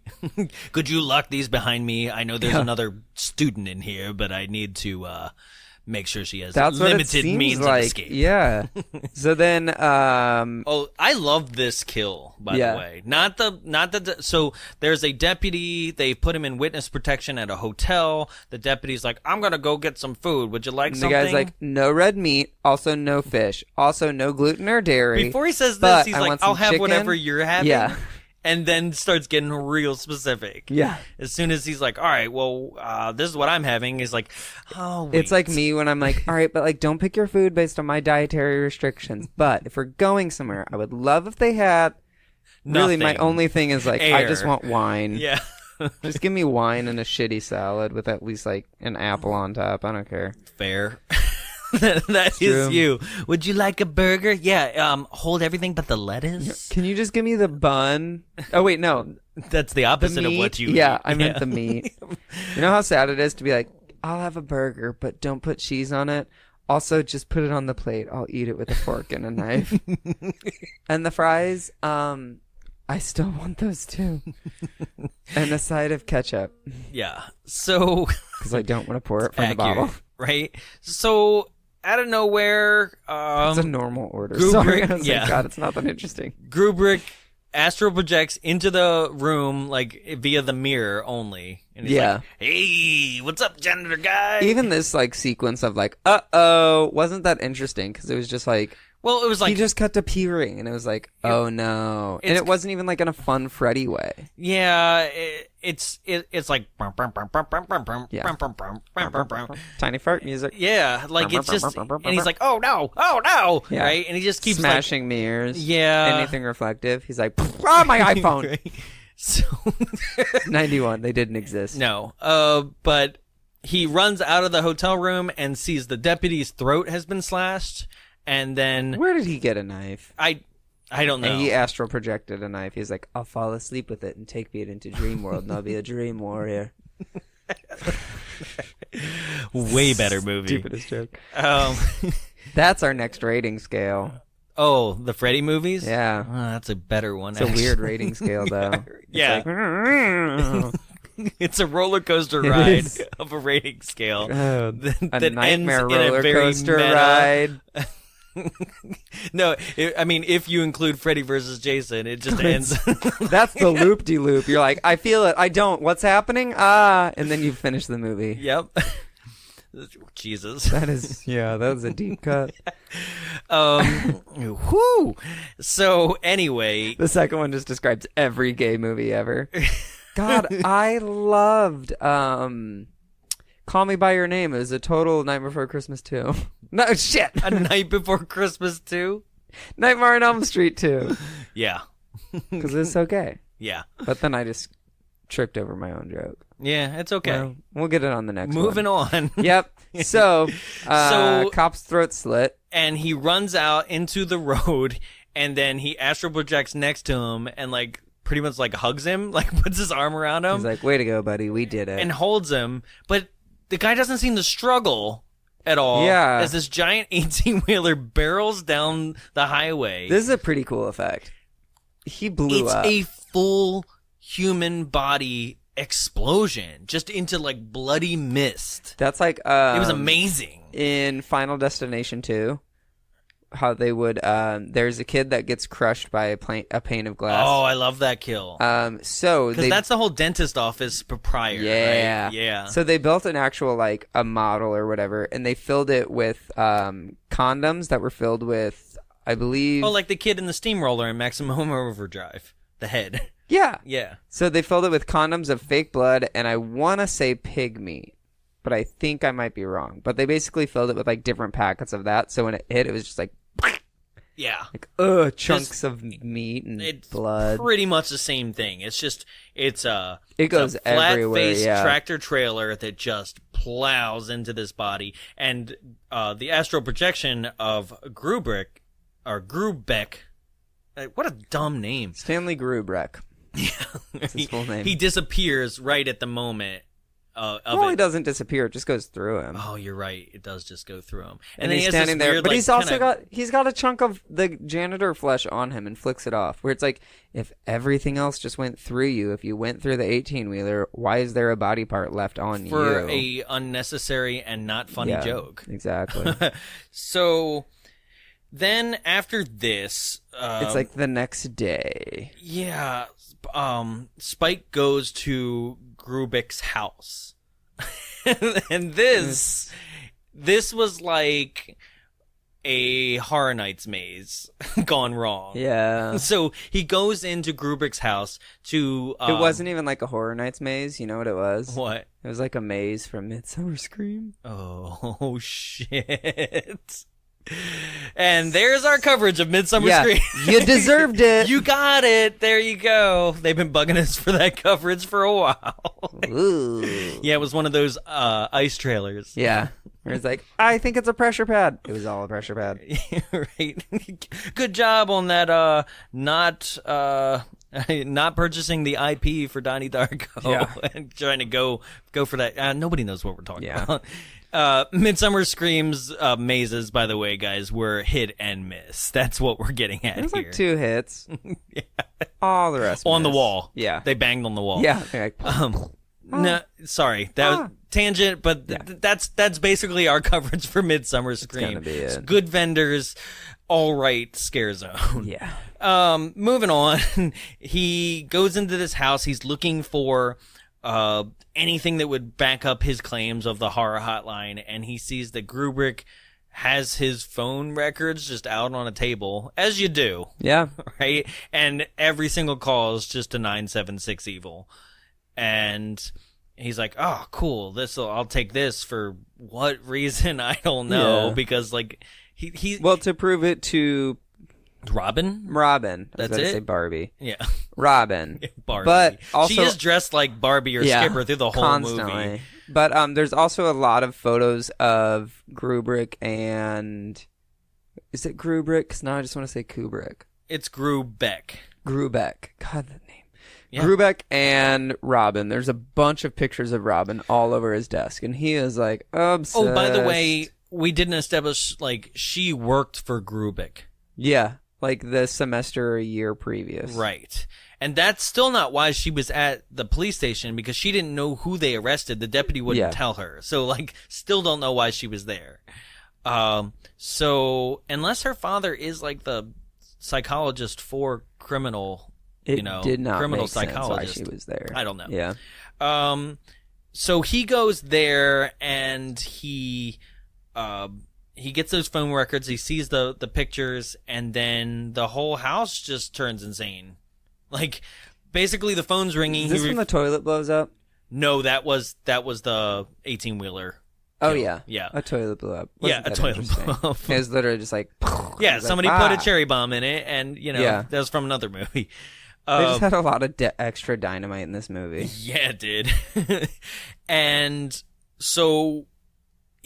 Could you lock these behind me? I know there's another student in here, but I need to make sure she has limited means of escape. Yeah. So then, oh, I love this kill, by the way. Not the. So there's a deputy. They put him in witness protection at a hotel. The deputy's like, "I'm gonna go get some food. Would you like something?" The guy's like, "No red meat. Also no fish. Also no gluten or dairy." Before he says this, he's like, "I'll have chicken. whatever you're having." Yeah. And then starts getting real specific. Yeah. As soon as he's like, all right, well, this is what I'm having. He's like, oh, wait. It's like me when I'm like, all right, but like, don't pick your food based on my dietary restrictions. But if we're going somewhere, I would love if they had. Really, my only thing is like, I just want wine. Yeah. Just give me wine and a shitty salad with at least like an apple on top. I don't care. Fair. That is you. Would you like a burger? Yeah. Hold everything but the lettuce. Can you just give me the bun? Oh wait, no. That's the opposite of what you Yeah, eat. I meant the meat. You know how sad it is to be like, I'll have a burger, but don't put cheese on it. Also, just put it on the plate. I'll eat it with a fork and a knife. And the fries, I still want those too. And a side of ketchup. Yeah. So. Because I don't want to pour it from the bottle. Right. So. Out of nowhere, it's a normal order. Grubrick, Sorry, I was like, God, it's not that interesting. Grubrick astral projects into the room like via the mirror only, and he's like, "Hey, what's up, janitor guy?" Even this like sequence of like, "Uh-oh," wasn't that interesting because it was just like, well, it was like he just cut to P-ring, and it was like, oh no, and it wasn't even like in a fun Freddy way. Yeah, it's like tiny fart music. Yeah, like it's just, and he's like, oh no, right, and he just keeps smashing mirrors. Yeah, anything reflective. He's like, oh my iPhone. Right. So 91, they didn't exist. No, but he runs out of the hotel room and sees the deputy's throat has been slashed. And then where did he get a knife? I don't know. And he astral projected a knife. He's like, I'll fall asleep with it and take me into dream world, and I'll be a dream warrior. Way better movie. Stupidest joke. That's our next rating scale. Oh, the Freddy movies? Yeah. Oh, that's a better one. It's a weird rating scale, though. Yeah. It's It's a roller coaster ride of a rating scale. a that nightmare ends in a roller very coaster meta- ride. No, I mean, if you include Freddy versus Jason, it just ends. That's the loop-de-loop. You're like, I feel it. I don't. What's happening? And then you finish the movie. Yep. Jesus. That was a deep cut. Whoo. So anyway, The second one just describes every gay movie ever. God, I loved Call Me By Your Name. It was a total Night Before Christmas 2. No, shit. A Night Before Christmas 2? Nightmare on Elm Street 2. Yeah. Because it's so gay. Yeah. But then I just tripped over my own joke. Yeah, it's okay. Well, we'll get it on the next Moving one. on. Yep. So, cop's throat slit. And he runs out into the road, and then he astral projects next to him and, like, pretty much, like, hugs him, like, puts his arm around him. He's like, way to go, buddy. We did it. And holds him. But the guy doesn't seem to struggle at all. Yeah. As this giant 18-wheeler barrels down the highway. This is a pretty cool effect. He blew up. It's a full human body explosion just into like bloody mist. That's like It was amazing. In Final Destination 2, how they would there's a kid that gets crushed by a pane of glass. Oh, I love that kill. So because that's the whole dentist office prior. Yeah, right? Yeah. So they built an actual like a model or whatever, and they filled it with condoms that were filled with, I believe. Oh, like the kid in the steamroller in Maximum Overdrive. The head. Yeah. Yeah. So they filled it with condoms of fake blood, and I want to say pig meat, but I think I might be wrong. But they basically filled it with like different packets of that, so when it hit, it was just like, yeah, like chunks of meat and blood. Pretty much the same thing. It's just it goes everywhere. Flat-faced Yeah. tractor trailer that just plows into this body, and the astral projection of Grubeck. What a dumb name. Stanley Grubeck. Yeah, That's his full name. He disappears right at the moment of well, it. he doesn't disappear; it just goes through him. Oh, you're right. It does just go through him, And then he's he has standing this there, weird, but like, he's also kinda- got a chunk of the janitor flesh on him and flicks it off. Where it's like, if everything else just went through you, if you went through the 18-wheeler, why is there a body part left on for you? a unnecessary and not funny joke. Exactly. So then after this, it's like the next day. yeah, Spike goes to Grubeck's house, and this was like a Horror Nights maze gone wrong. Yeah. So he goes into Grubeck's house to. It wasn't even like a Horror Nights maze. You know what it was? What? It was like a maze from Midsummer Scream. Oh shit. And there's our coverage of Midsummer Yeah, Scream. you deserved it. You got it. There you go. They've been bugging us for that coverage for a while. Ooh. Yeah, it was one of those ice trailers. Yeah. Where it's like, I think it's a pressure pad. It was all a pressure pad. Right. Good job on that not purchasing the IP for Donnie Darko. Yeah. And trying to go for that. Nobody knows what we're talking Yeah. about. Midsummer Scream's mazes, by the way, guys, were hit and miss. That's what we're getting at It was here. like 2 hits. Yeah. All the rest On the miss. wall. Yeah. They banged on the wall. Yeah. They're like, No, sorry, that was tangent, but that's basically our coverage for Midsummer Scream. gonna be it. It's good vendors, all right, scare zone. yeah. Moving on, he goes into this house. He's looking for anything that would back up his claims of the horror hotline, and he sees that Grubeck has his phone records just out on a table, as you do, Yeah. right? And every single call is just a 976 evil. And he's like, "Oh, cool! I'll take this for what reason? I don't know." Yeah. Because like he Well, to prove it to Robin. I was That's about to it? say Barbie. Yeah, Robin. Barbie. But also, she is dressed like Barbie or Skipper through the whole constantly. movie. But there's also a lot of photos of Grubeck and is it Grubeck? 'Cause now I just want to say Kubrick. It's Grubeck. Grubeck. God, that name. Yeah. Grubeck and Robin. There's a bunch of pictures of Robin all over his desk, and he is like obsessed. Oh, by the way, we didn't establish like she worked for Grubeck. Yeah, like the semester or a year previous. Right. And that's still not why she was at the police station, because she didn't know who they arrested. The deputy wouldn't tell her. So, like, still don't know why she was there. So, unless her father is, like, the psychologist for criminal, did not criminal make sense psychologist. why she was there. I don't know. Yeah. So he goes there and he gets those phone records. He sees the pictures, and then the whole house just turns insane. Like, basically, the phone's ringing. Is this when the toilet blows up? No, that was the 18-wheeler. Oh, yeah. Yeah. A toilet blew up. Yeah, a toilet blew up. It was literally just like... Yeah, somebody put a ah. cherry bomb in it, and, that was from another movie. They just had a lot of extra dynamite in this movie. Yeah, it did. And so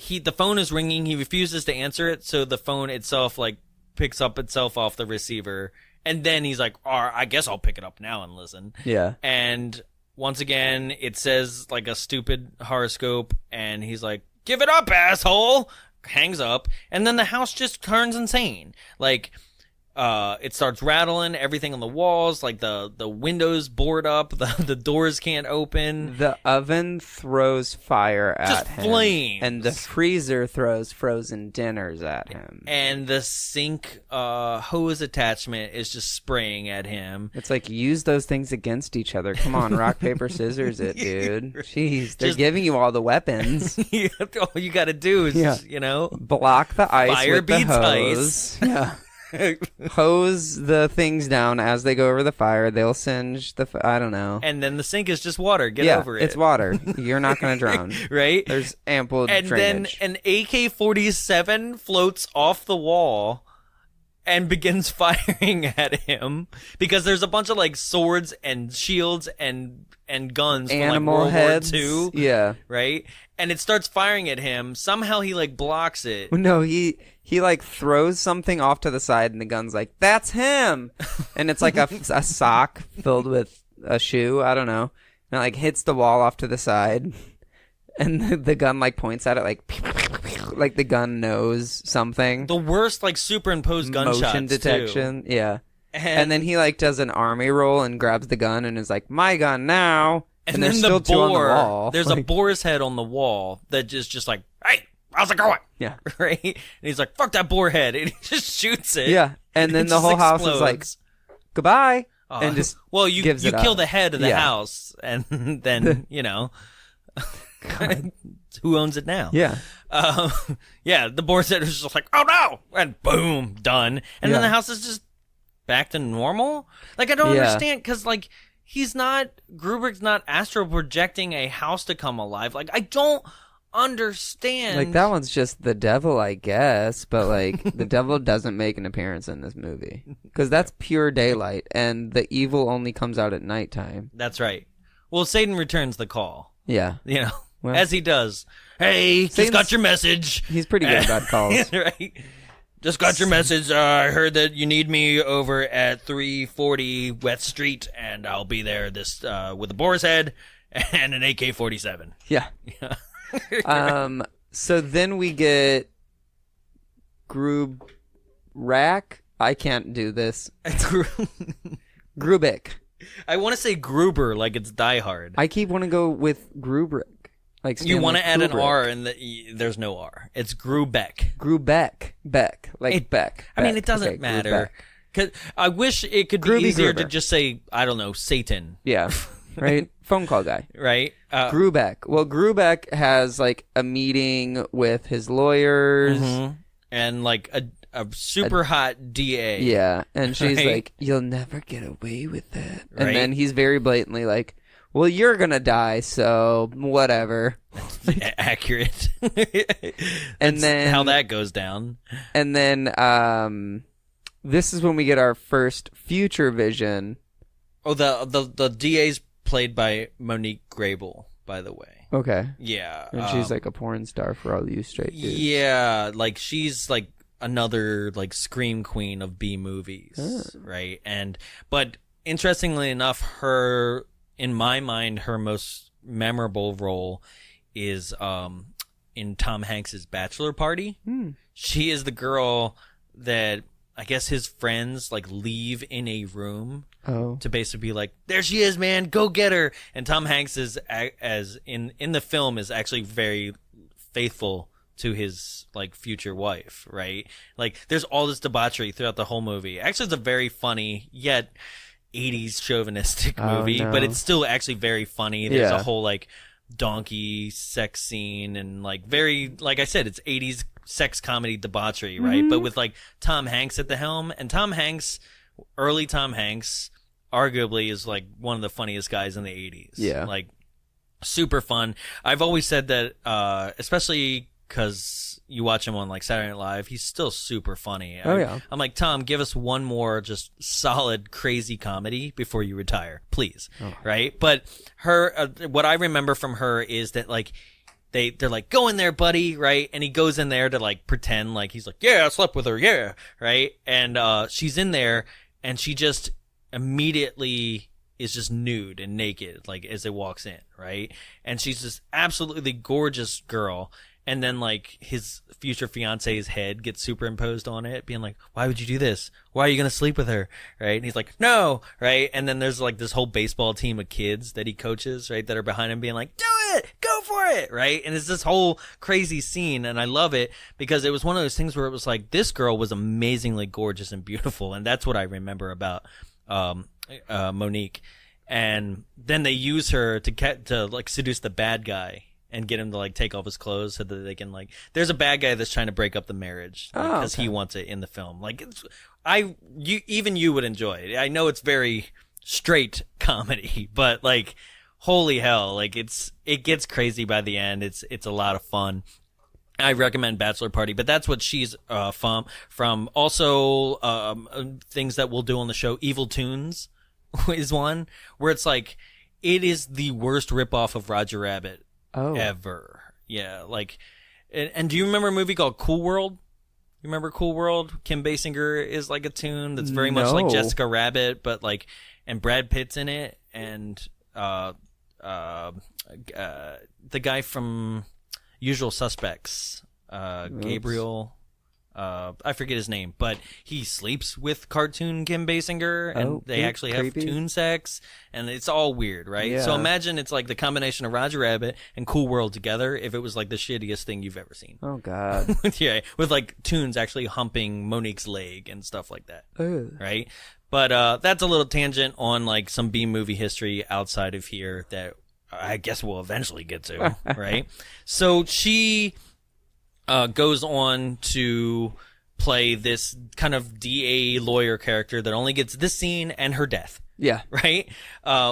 the phone is ringing. He refuses to answer it, so the phone itself, like, picks up itself off the receiver. And then he's like, I guess I'll pick it up now and listen. Yeah. And once again, it says like a stupid horoscope, and he's like, give it up, asshole! Hangs up, and then the house just turns insane. Like, it starts rattling, everything on the walls, like the windows board up, the doors can't open. The oven throws fire at him. Flames. And the freezer throws frozen dinners at him. And the sink hose attachment is just spraying at him. It's like, use those things against each other. Come on, rock, paper, scissors it, dude. Jeez, they're giving you all the weapons. All you gotta do is, block the ice fire with the beats hose. ice. Yeah. Hose the things down as they go over the fire. They'll singe I don't know. And then the sink is just water. Get over it. It's water. You're not going to drown. Right? There's ample and drainage. then an AK-47 floats off the wall and begins firing at him, because there's a bunch of like swords and shields and guns Animal from like heads. World War II. Yeah. Right? And it starts firing at him. Somehow he like blocks it. No, he like throws something off to the side, and the gun's like, that's him. And it's like a sock filled with a shoe. I don't know. And it like hits the wall off to the side, and the gun like points at it like the gun knows something. The worst like superimposed gunshots Motion detection. too. Yeah. And then he like does an army roll and grabs the gun and is like, my gun now. And there's still two on the wall. There's a boar's head on the wall that is just like, hey, how's it going? Yeah. Right? And he's like, fuck that boar head. And he just shoots it. Yeah. And then the whole house is like, goodbye. And just well, you gives it kill up. the head of the house, and then, who owns it now? Yeah. Yeah, the boar's head is just like, oh no! And boom, done. And then the house is just back to normal? Like, I don't understand, because, like, Gruber's not astral projecting a house to come alive. Like, I don't understand. Like, that one's just the devil, I guess, but, like, the devil doesn't make an appearance in this movie. Because that's pure daylight, and the evil only comes out at nighttime. That's right. Well, Satan returns the call. Yeah. Well, as he does. Hey, just got your message. He's pretty good about calls. Right. Just got your message. I heard that you need me over at 340 West Street, and I'll be there with a boar's head and an AK-47. Yeah. So then we get Grubeck. I can't do this. Grubeck. I want to say Gruber like it's Die Hard. I keep wanting to go with Grubrick. Like you want to add an Kubrick. R, and there's no R. It's Grubeck. Grubeck. Beck. Like Beck. I mean, it doesn't matter. Cause I wish it could be easier to just say, I don't know, Satan. Yeah. Right? Phone call guy. Right? Grubeck. Well, Grubeck has, like, a meeting with his lawyers. Mm-hmm. And, like, a super hot DA. Yeah. And she's like, you'll never get away with that. Right? And then he's very blatantly like, well, you're going to die, so whatever. Accurate. And then how that goes down. And then this is when we get our first future vision. Oh, the DA's played by Monique Gabrielle, by the way. Okay. Yeah. And she's like a porn star for all you straight dudes. Yeah, like she's like another like scream queen of B movies, right? But interestingly enough, in my mind, her most memorable role is in Tom Hanks's Bachelor Party. She is the girl that I guess his friends like leave in a room to basically be like, there she is, man, go get her. And Tom Hanks is as in the film is actually very faithful to his like future wife, right? Like there's all this debauchery throughout the whole movie. Actually, it's a very funny yet 80s chauvinistic movie, but it's still actually very funny. There's a whole like donkey sex scene and like very, like I said, it's 80s sex comedy debauchery, right? But with like Tom Hanks at the helm, and Tom Hanks, early Tom Hanks, arguably is like one of the funniest guys in the 80s. Yeah. Like super fun. I've always said that, especially because you watch him on like Saturday Night Live, he's still super funny. I'm like, Tom, give us one more just solid crazy comedy before you retire, please. Right? But her, what I remember from her is that like they're like, go in there, buddy, right? And he goes in there to like pretend like he's like, yeah, I slept with her, yeah, right? And she's in there and she just immediately is just nude and naked like as it walks in, right? And she's this absolutely gorgeous girl. And then, like, his future fiance's head gets superimposed on it, being like, why would you do this? Why are you going to sleep with her? Right? And he's like, no, right? And then there's, like, this whole baseball team of kids that he coaches, right, that are behind him being like, do it! Go for it! Right? And it's this whole crazy scene, and I love it because it was one of those things where it was like, this girl was amazingly gorgeous and beautiful, and that's what I remember about Monique. And then they use her to like, seduce the bad guy. And get him to like take off his clothes so that they can like. There's a bad guy that's trying to break up the marriage because he wants it in the film. Like, even you would enjoy it. I know it's very straight comedy, but like, holy hell, like it gets crazy by the end. It's a lot of fun. I recommend Bachelor Party, but that's what she's from. Also, things that we'll do on the show. Evil Tunes is one where it's like it is the worst ripoff of Roger Rabbit. Ever. Yeah, like, and do you remember a movie called Cool World? You remember Cool World? Kim Basinger is like a tune that's very much like Jessica Rabbit, but like, and Brad Pitt's in it, and the guy from Usual Suspects, Gabriel. I forget his name, but he sleeps with cartoon Kim Basinger, and they actually have toon sex, and it's all weird, right? Yeah. So imagine it's like the combination of Roger Rabbit and Cool World together if it was like the shittiest thing you've ever seen. Oh, God. Yeah, with like toons actually humping Monique's leg and stuff like that, right? But that's a little tangent on like some B-movie history outside of here that I guess we'll eventually get to, right? So she goes on to play this kind of DA lawyer character that only gets this scene and her death. Yeah. Right?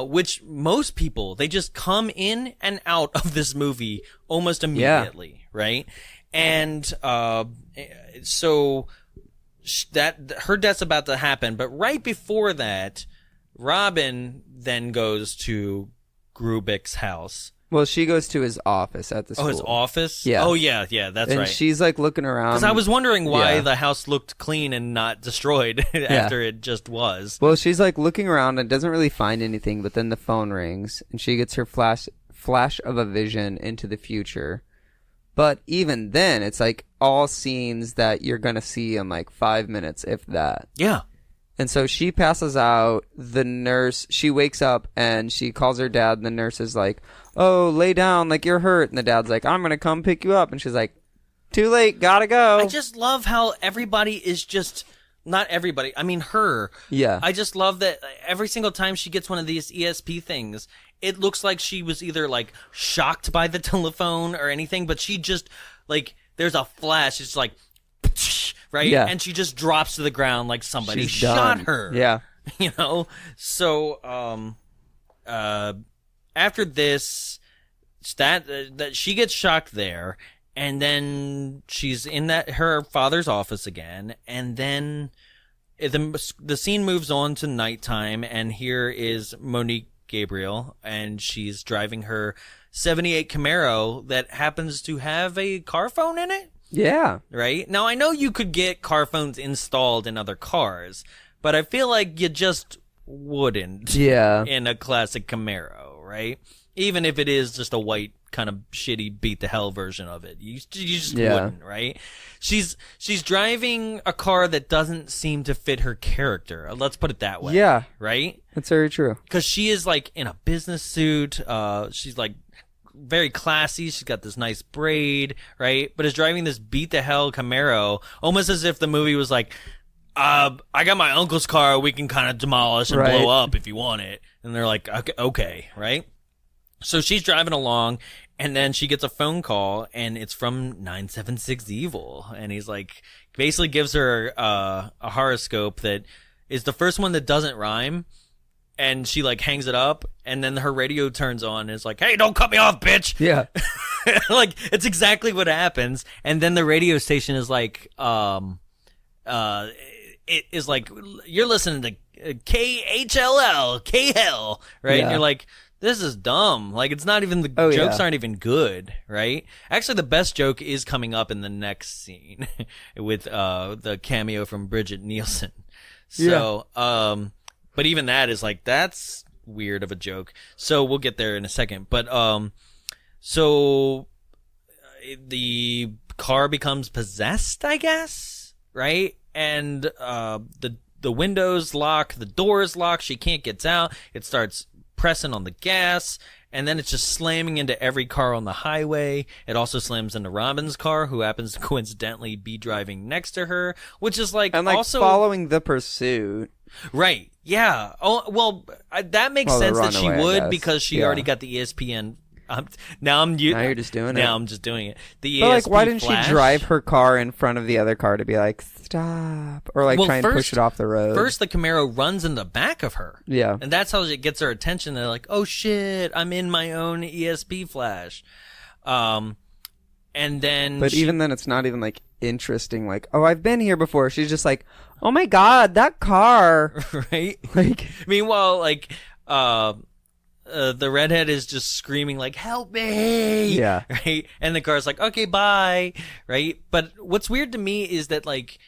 Which most people, they just come in and out of this movie almost immediately. Yeah. Right? And so that her death's about to happen. But right before that, Robin then goes to Grubik's house. Well, she goes to his office at the school. Oh, his office? Yeah. Oh, yeah, that's right. And she's, like, looking around. Because I was wondering why the house looked clean and not destroyed after it just was. Well, she's, like, looking around and doesn't really find anything, but then the phone rings, and she gets her flash of a vision into the future. But even then, it's, like, all scenes that you're going to see in, like, 5 minutes, if that. Yeah. And so she passes out. The nurse, she wakes up and she calls her dad. And the nurse is like, oh, lay down like you're hurt. And the dad's like, I'm going to come pick you up. And she's like, too late, gotta go. I just love how everybody is just, not everybody, I mean her. Yeah. I just love that every single time she gets one of these ESP things, it looks like she was either like shocked by the telephone or anything, but she just, like, there's a flash. It's like, right? Yeah. And she just drops to the ground like somebody shot her. Yeah. You know? So, after this, that she gets shocked there, and then she's in her father's office again, and then the scene moves on to nighttime, and here is Monique Gabrielle, and she's driving her 78 Camaro that happens to have a car phone in it. Yeah. Right? Now, I know you could get car phones installed in other cars, but I feel like you just wouldn't. Yeah. In a classic Camaro, right? Even if it is just a white kind of shitty beat the hell version of it, you just wouldn't, right? She's driving a car that doesn't seem to fit her character. Let's put it that way. Yeah. Right? That's very true. Because she is like in a business suit. She's like very classy. She's got this nice braid, right? But is driving this beat the hell Camaro, almost as if the movie was like, I got my uncle's car. We can kind of demolish and blow up if you want it. And they're like, okay, right? So she's driving along, and then she gets a phone call, and it's from 976 Evil. And he's like, basically gives her a horoscope that is the first one that doesn't rhyme. And she like hangs it up, and then her radio turns on and is like, hey, don't cut me off, bitch. Yeah. Like, it's exactly what happens. And then the radio station is like, it is like, you're listening to KHLL, K-Hell, right? Yeah. And you're like, this is dumb. Like, it's not even, jokes aren't even good, right? Actually, the best joke is coming up in the next scene with the cameo from Bridget Nielsen. So, but even that is like, that's weird of a joke. So we'll get there in a second. But, so the car becomes possessed, I guess, right? And, the windows lock, the doors lock, she can't get out. It starts pressing on the gas, and then it's just slamming into every car on the highway. It also slams into Robin's car, who happens to coincidentally be driving next to her, which is like, and like also following the pursuit. Right. Yeah. Oh, well, that makes sense that she would, because she already got the ESPN. Now you're just doing it. Now I'm just doing it. The but ESP like, why didn't flash? she drive her car in front of the other car to be like, stop, or like try and push it off the road? First, the Camaro runs in the back of her. Yeah, and that's how it gets her attention. They're like, oh shit, I'm in my own ESP flash. And then, but even then, it's not even like interesting. Like, oh, I've been here before. She's just like, oh my god, that car, right? Like, meanwhile, like, the redhead is just screaming like, help me! Yeah. Right? And the car's like, okay, bye! Right? But what's weird to me is that, like,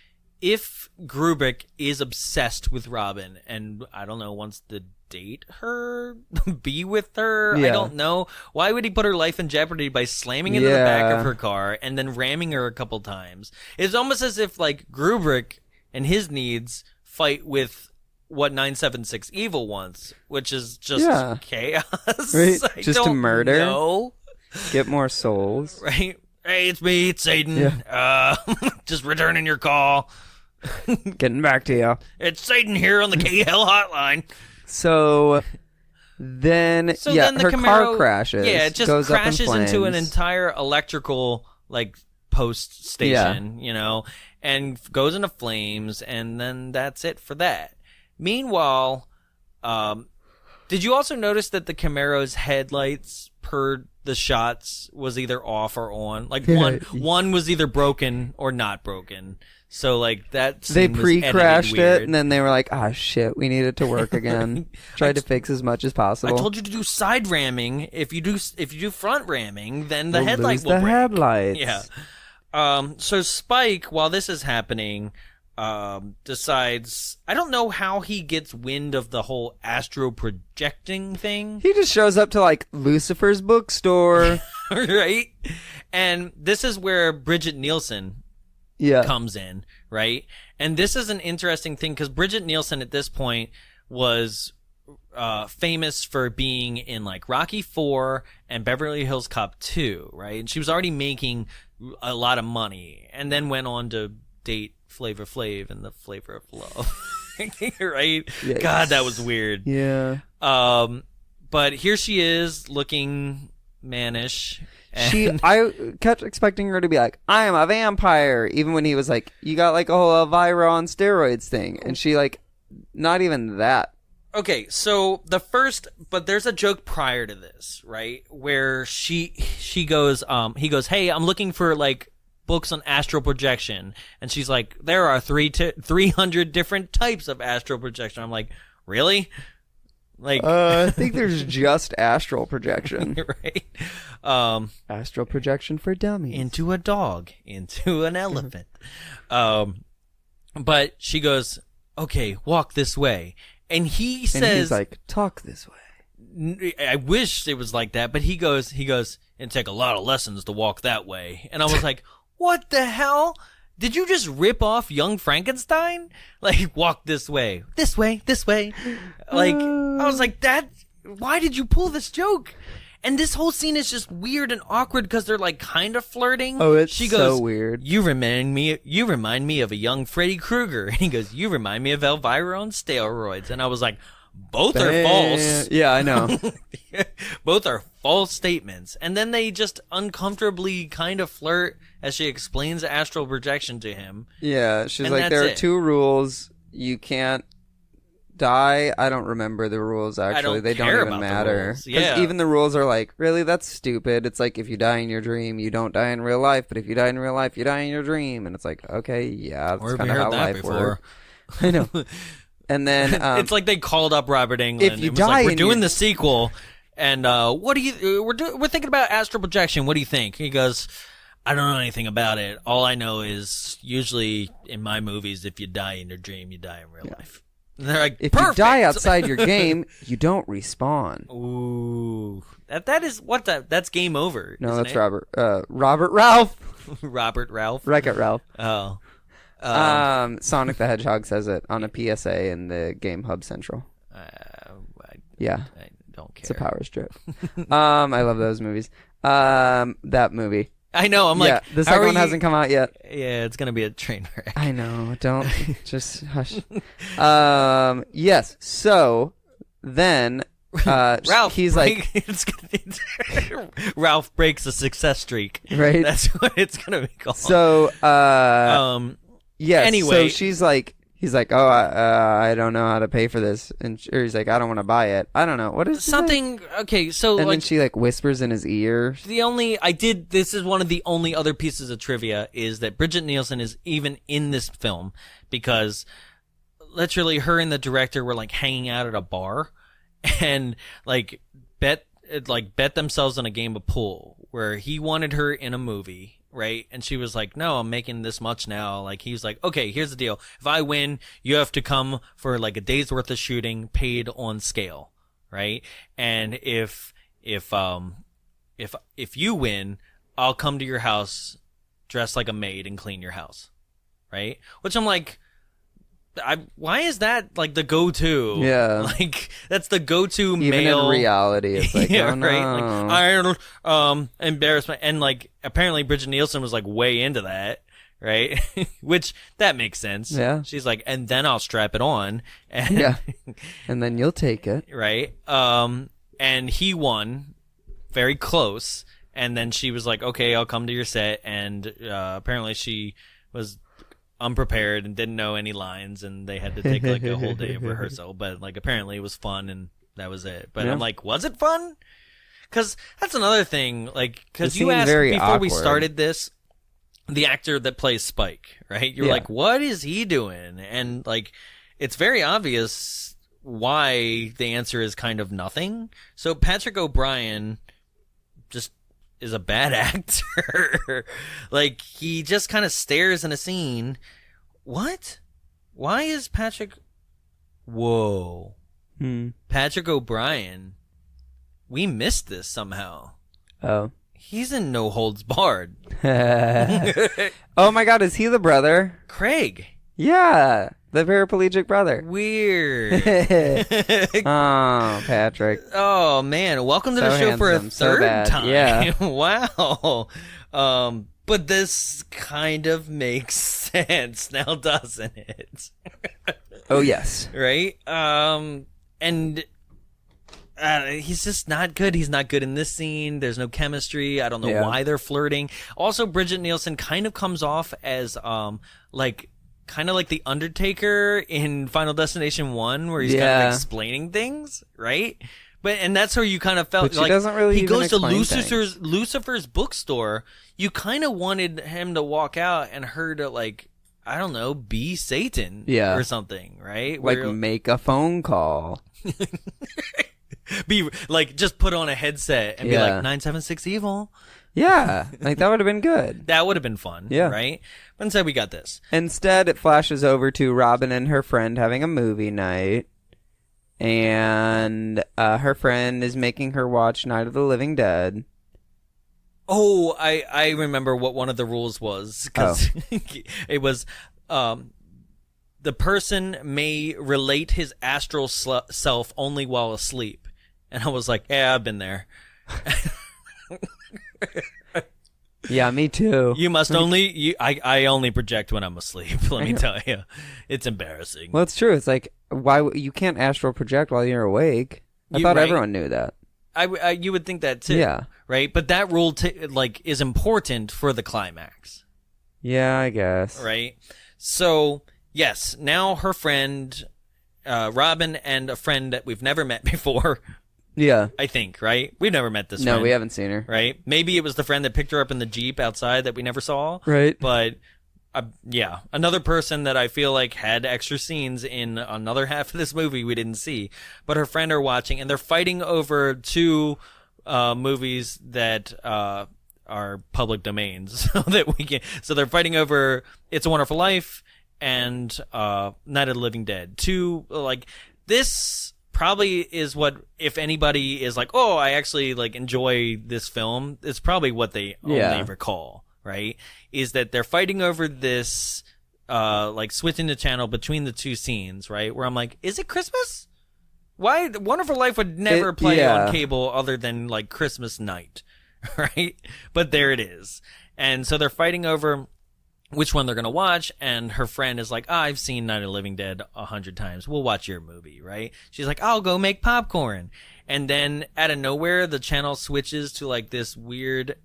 if Grubrick is obsessed with Robin and, I don't know, wants to date her, be with her, I don't know, why would he put her life in jeopardy by slamming into the back of her car and then ramming her a couple times? It's almost as if, like, Grubrick and his needs fight with what 976 Evil wants, which is just chaos. Right? Just to murder. No. Get more souls. Right? Hey, it's me, it's Satan. Just returning your call. Getting back to you. It's Satan here on the KL hotline. So then, then the her Camaro, car crashes. Yeah, it just goes crashes up in into an flames. entire electrical, like, post station, you know, and goes into flames, and then that's it for that. Meanwhile, did you also notice that the Camaro's headlights per the shots was either off or on? Like, one was either broken or not broken. So, like, that they pre-crashed weird. it, and then they were like, ah, shit, we need it to work again. Tried to fix as much as possible. I told you to do side ramming. If you do front ramming, then the We'll headlight lose will the break. headlights. Yeah. So Spike, while this is happening, decides, I don't know how he gets wind of the whole astral projecting thing. He just shows up to, like, Lucifer's bookstore. Right? And this is where Bridget Nielsen comes in, right? And this is an interesting thing, because Bridget Nielsen at this point was famous for being in, like, Rocky IV and Beverly Hills Cop 2, right? And she was already making a lot of money, and then went on to date Flavor Flav and the Flavor of Love. Right? Yes. God, that was weird. Yeah. But here she is, looking mannish. And I kept expecting her to be like, I am a vampire, even when he was like, you got like a whole Elvira on steroids thing, and she, like, not even that. Okay, so but there's a joke prior to this, right? Where she goes, he goes, hey, I'm looking for, like, books on astral projection, and she's like, there are 300 different types of astral projection. I'm like, really? Like, I think there's just astral projection. Right? Astral projection for dummies. Into a dog, into an elephant. But she goes, okay, walk this way. And he And says, he's like, talk this way. I wish it was like that, but he goes, it'd take a lot of lessons to walk that way. And I was like, what the hell? Did you just rip off Young Frankenstein? Like, walk this way, this way, this way. Like, I was like, why did you pull this joke? And this whole scene is just weird and awkward because they're like kind of flirting. Oh, it's she goes, so weird. You remind me of a young Freddy Krueger. And he goes, you remind me of Elvira on steroids. And I was like, both are false. Yeah, I know. Both are false statements. And then they just uncomfortably kind of flirt as she explains astral projection to him. Yeah, she's And like, there are that's it. 2 rules. You can't die. I don't remember the rules, actually. They don't care even about the matter. rules. 'Cause Yeah. even the rules are like, really, that's stupid. It's like, if you die in your dream, you don't die in real life. But if you die in real life, you die in your dream. And it's like, okay, yeah, that's kind of how life works. I know. And then it's like they called up Robert Englund. if you It was die like, we're in doing your- the sequel, and what do you? We're thinking about astral projection. What do you think? He goes, I don't know anything about it. All I know is usually in my movies, if you die in your dream, you die in real life. And they're like, if perfect. you die outside your game, you don't respawn. Ooh, that is what that's game over. No, isn't that's it? Robert Ralph. Robert Ralph. Wreck-It Ralph. Oh, Sonic the Hedgehog says it on a PSA in the game Hub Central. Yeah. I don't care. It's a power strip. I love those movies. That movie. I know. I'm Yeah, like, the how second are one you- hasn't come out yet. Yeah, it's gonna be a train wreck. I know. Don't just hush. Yes. So then, Ralph, he's like, Ralph breaks a success streak. Right? That's what it's gonna be called. So, yes. anyway. So she's like, he's like, oh, I don't know how to pay for this, and or he's like, I don't want to buy it. I don't know what is something. Okay, so And like then she like whispers in his ear. this is one of the only other pieces of trivia is that Bridget Nielsen is even in this film because literally her and the director were like hanging out at a bar and like bet themselves on a game of pool where he wanted her in a movie. Right. And she was like, no, I'm making this much now. Like, he's like, okay, here's the deal. If I win, you have to come for like a day's worth of shooting paid on scale. Right. And if you win, I'll come to your house dressed like a maid and clean your house. Right. Which I'm like, why is that like the go-to? Yeah. Like that's the go-to Even male. in reality, it's like, Yeah, oh no. right. Like, embarrassment, and like apparently Bridget Nielsen was like way into that, right? Which that makes sense. Yeah. She's like, and then I'll strap it on, and Yeah. And then you'll take it. right. And he won, very close, and then she was like, okay, I'll come to your set, and apparently she was unprepared and didn't know any lines, and they had to take like a whole day of rehearsal, but like apparently it was fun and that was it. But Yeah. I'm like, was it fun? Because that's another thing, like, because It you seemed asked very before we awkward. started this, the actor that plays Spike, right? You're Yeah. like, what is he doing? And like, it's very obvious why the answer is kind of nothing. So Patrick O'Brien just is a bad actor. Like, he just kind of stares in a scene. What? Why is Patrick... Whoa. Patrick O'Brien. We missed this somehow. Oh. He's in No Holds Barred. Oh my God, is he the brother? Craig. Yeah, the paraplegic brother. Weird. Oh, Patrick. Oh, man. Welcome to the So show for a handsome, so third bad. time. Yeah. Wow. But this kind of makes sense now, doesn't it? Oh, yes. Right? And he's just not good. He's not good in this scene. There's no chemistry. I don't know why they're flirting. Also, Bridget Nielsen kind of comes off as, like, kind of like the Undertaker in Final Destination 1, where he's kind of explaining things, right? And that's where you kind of felt But she like doesn't really he even goes to explain Lucifer's bookstore. You kind of wanted him to walk out and her to, like, I don't know, be Satan or something, right? Like, make a phone call. Be like, just put on a headset and be like 976 evil. Yeah, like that would have been good. That would have been fun, right? But instead we got this. Instead, it flashes over to Robin and her friend having a movie night. and her friend is making her watch Night of the Living Dead. Oh, I remember what one of the rules was, because it was the person may relate his astral self only while asleep. And I was like, yeah, I've been there. Yeah, me too. You must only... I only project when I'm asleep, let me tell you. It's embarrassing. Well, it's true. It's like, why you can't astral project while you're awake. I thought everyone knew that. You would think that too. Yeah. Right? But that rule is important for the climax. Yeah, I guess. Right? So, yes, now her friend, Robin, and a friend that we've never met before... Yeah. I think, right? We've never met this friend. No, we haven't seen her. Right? Maybe it was the friend that picked her up in the Jeep outside that we never saw. Right. But, yeah. Another person that I feel like had extra scenes in another half of this movie we didn't see. But her friend are watching, and they're fighting over two movies that are public domains. So they're fighting over It's a Wonderful Life and Night of the Living Dead. Two, this... probably is what, if anybody is like, oh, I actually enjoy this film, it's probably what they only recall, right? Is that they're fighting over this, switching the channel between the two scenes, right? Where I'm like, is it Christmas? Why? Wonderful Life would never play on cable other than Christmas night, right? But there it is. And so they're fighting over which one they're going to watch, and her friend is like, I've seen Night of the Living Dead 100 times. We'll watch your movie, right? She's like, I'll go make popcorn. And then, out of nowhere, the channel switches to, this weird,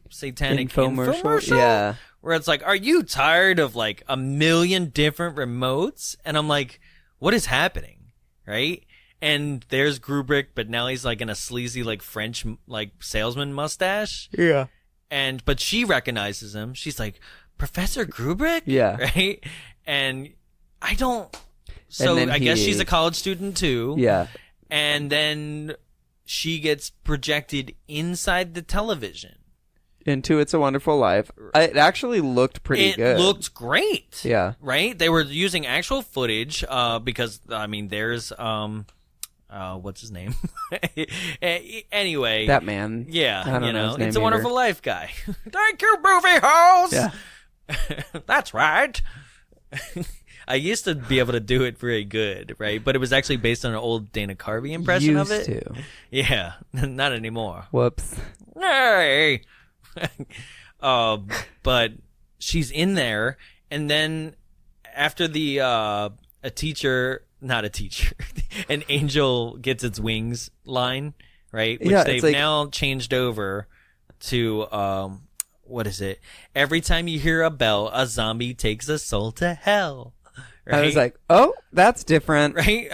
satanic infomercial? Yeah. Where it's like, are you tired of, a million different remotes? And I'm like, what is happening? Right? And there's Grubrick, but now he's, in a sleazy, French, salesman mustache. Yeah. But she recognizes him. She's like, Professor Grubrick? Yeah. Right? And I don't... So I guess she's a college student too. Yeah. And then she gets projected inside the television. Into It's a Wonderful Life. It actually looked pretty good. It looked great. Yeah. Right? They were using actual footage because, there's... what's his name? Anyway. That man. Yeah, It's a either. Wonderful Life guy. Thank you, movie house! Yeah. That's right. I used to be able to do it very good, right? But it was actually based on an old Dana Carvey impression of it. Used to. Yeah, not anymore. Whoops. Hey! But she's in there, and then after an angel gets its wings line, right? Which they've now changed over to, what is it? Every time you hear a bell, a zombie takes a soul to hell. Right? I was like, oh, that's different. Right?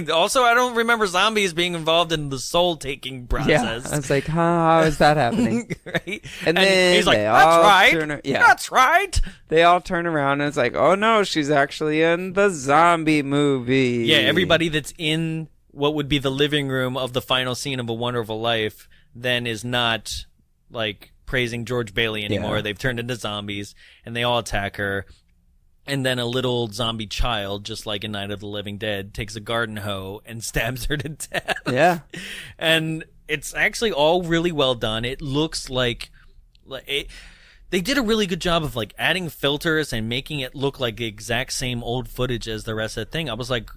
Also, I don't remember zombies being involved in the soul-taking process. Yeah, I was like, how is that happening? Right? And then he's like, that's right. That's right. They all turn around and it's like, oh no, she's actually in the zombie movie. Yeah, everybody that's in what would be the living room of the final scene of A Wonderful Life then is not, praising George Bailey anymore. Yeah. They've turned into zombies, and they all attack her. And then a little zombie child, just like in Night of the Living Dead, takes a garden hoe and stabs her to death. Yeah. And it's actually all really well done. It looks like they did a really good job of adding filters and making it look like the exact same old footage as the rest of the thing. I was like,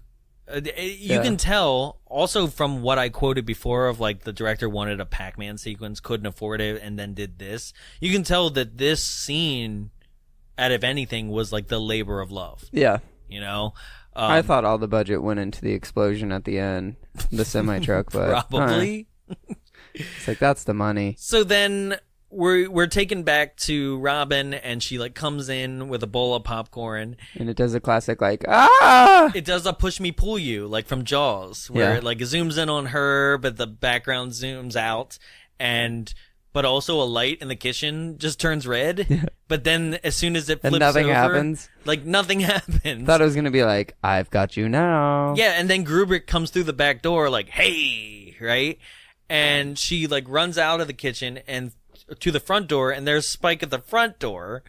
you can tell also from what I quoted before of the director wanted a Pac-Man sequence, couldn't afford it, and then did this. You can tell that this scene, out of anything, was the labor of love. Yeah. I thought all the budget went into the explosion at the end, the semi-truck, but probably. It's that's the money. So then we're taken back to Robin, and she comes in with a bowl of popcorn, and it does a classic ah. It does a push me pull you from Jaws, where it zooms in on her, but the background zooms out, but also a light in the kitchen just turns red. Yeah. But then as soon as it flips nothing over, happens. Nothing happens. Thought it was gonna be I've got you now. Yeah, and then Grubrick comes through the back door hey, right? And she runs out of the kitchen and to the front door, and there's Spike at the front door,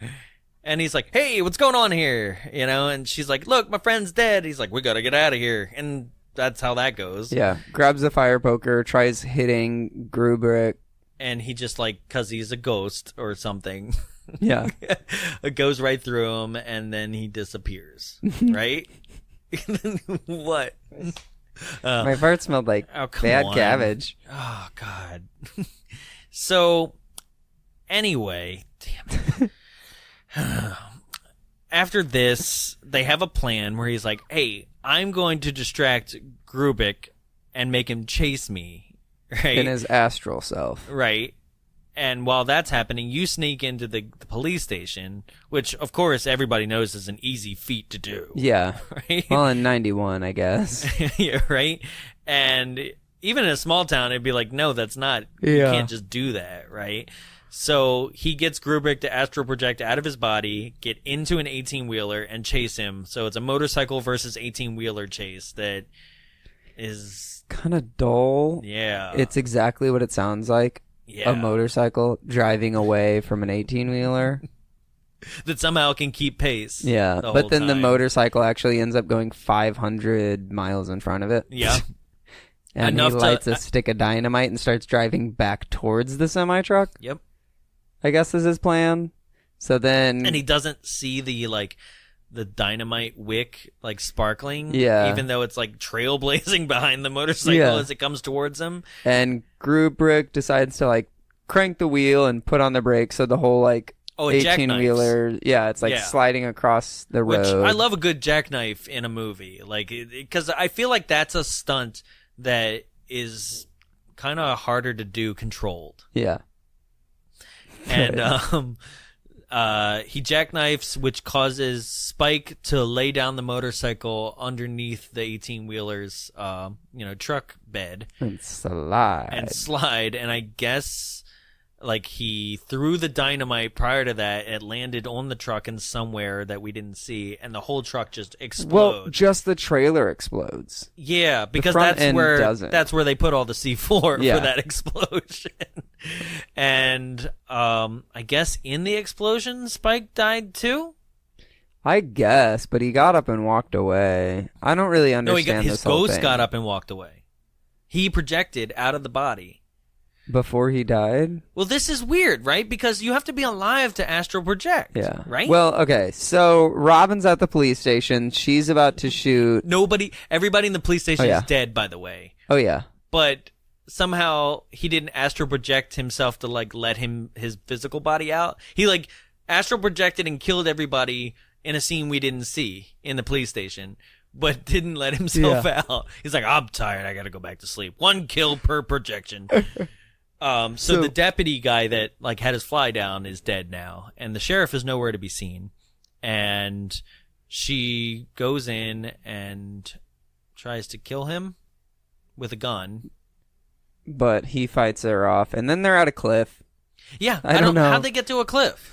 and he's like, hey, what's going on here? And she's like, look, my friend's dead. He's like, we gotta get out of here. And that's how that goes. Yeah, grabs a fire poker, tries hitting Grubrick. And he just because he's a ghost or something. Yeah. It goes right through him and then he disappears. Right? What? My fart smelled like bad cabbage. Oh, God. So, anyway, damn it. After this, they have a plan where he's like, hey, I'm going to distract Grubrick and make him chase me. Right? In his astral self. Right. And while that's happening, you sneak into the police station, which, of course, everybody knows is an easy feat to do. Yeah. Right? Well, in 91, I guess. Yeah, right? And even in a small town, it'd be like, no, that's not. Yeah. You can't just do that, right? So he gets Grubrick to astral project out of his body, get into an 18-wheeler, and chase him. So it's a motorcycle versus 18-wheeler chase that is kind of dull. Yeah. It's exactly what it sounds like. Yeah. A motorcycle driving away from an 18-wheeler. That somehow can keep pace. Yeah, but then the motorcycle actually ends up going 500 miles in front of it. Yeah. And he lights a stick of dynamite and starts driving back towards the semi-truck. Yep. I guess is his plan. So then... And he doesn't see the dynamite wick sparkling, even though it's trailblazing behind the motorcycle as it comes towards him. And Grubrick decides to crank the wheel and put on the brakes, so the whole 18-wheeler, it's sliding across the road. Which I love a good jackknife in a movie, because I feel like that's a stunt that is kind of harder to do controlled. Yeah. And he jackknifes, which causes Spike to lay down the motorcycle underneath the 18-wheeler's, truck bed. And slide. And I guess, he threw the dynamite prior to that. It landed on the truck in somewhere that we didn't see, and the whole truck just explodes. Well, just the trailer explodes. Yeah, because that's where they put all the C4 for that explosion. And I guess in the explosion, Spike died too? I guess, but he got up and walked away. I don't really understand his ghost got up and walked away. He projected out of the body. Before he died? Well, this is weird, right? Because you have to be alive to astral project. Yeah. Right? Well, okay. So Robin's at the police station. She's about to shoot. Everybody in the police station is dead, by the way. Oh, yeah. But somehow he didn't astral project himself to let his physical body out. He astral projected and killed everybody in a scene we didn't see in the police station, but didn't let himself out. He's like, I'm tired. I got to go back to sleep. 1 kill per projection. So the deputy guy that had his fly down is dead now, and the sheriff is nowhere to be seen. And she goes in and tries to kill him with a gun. But he fights her off, and then they're at a cliff. Yeah, I don't know. How'd they get to a cliff?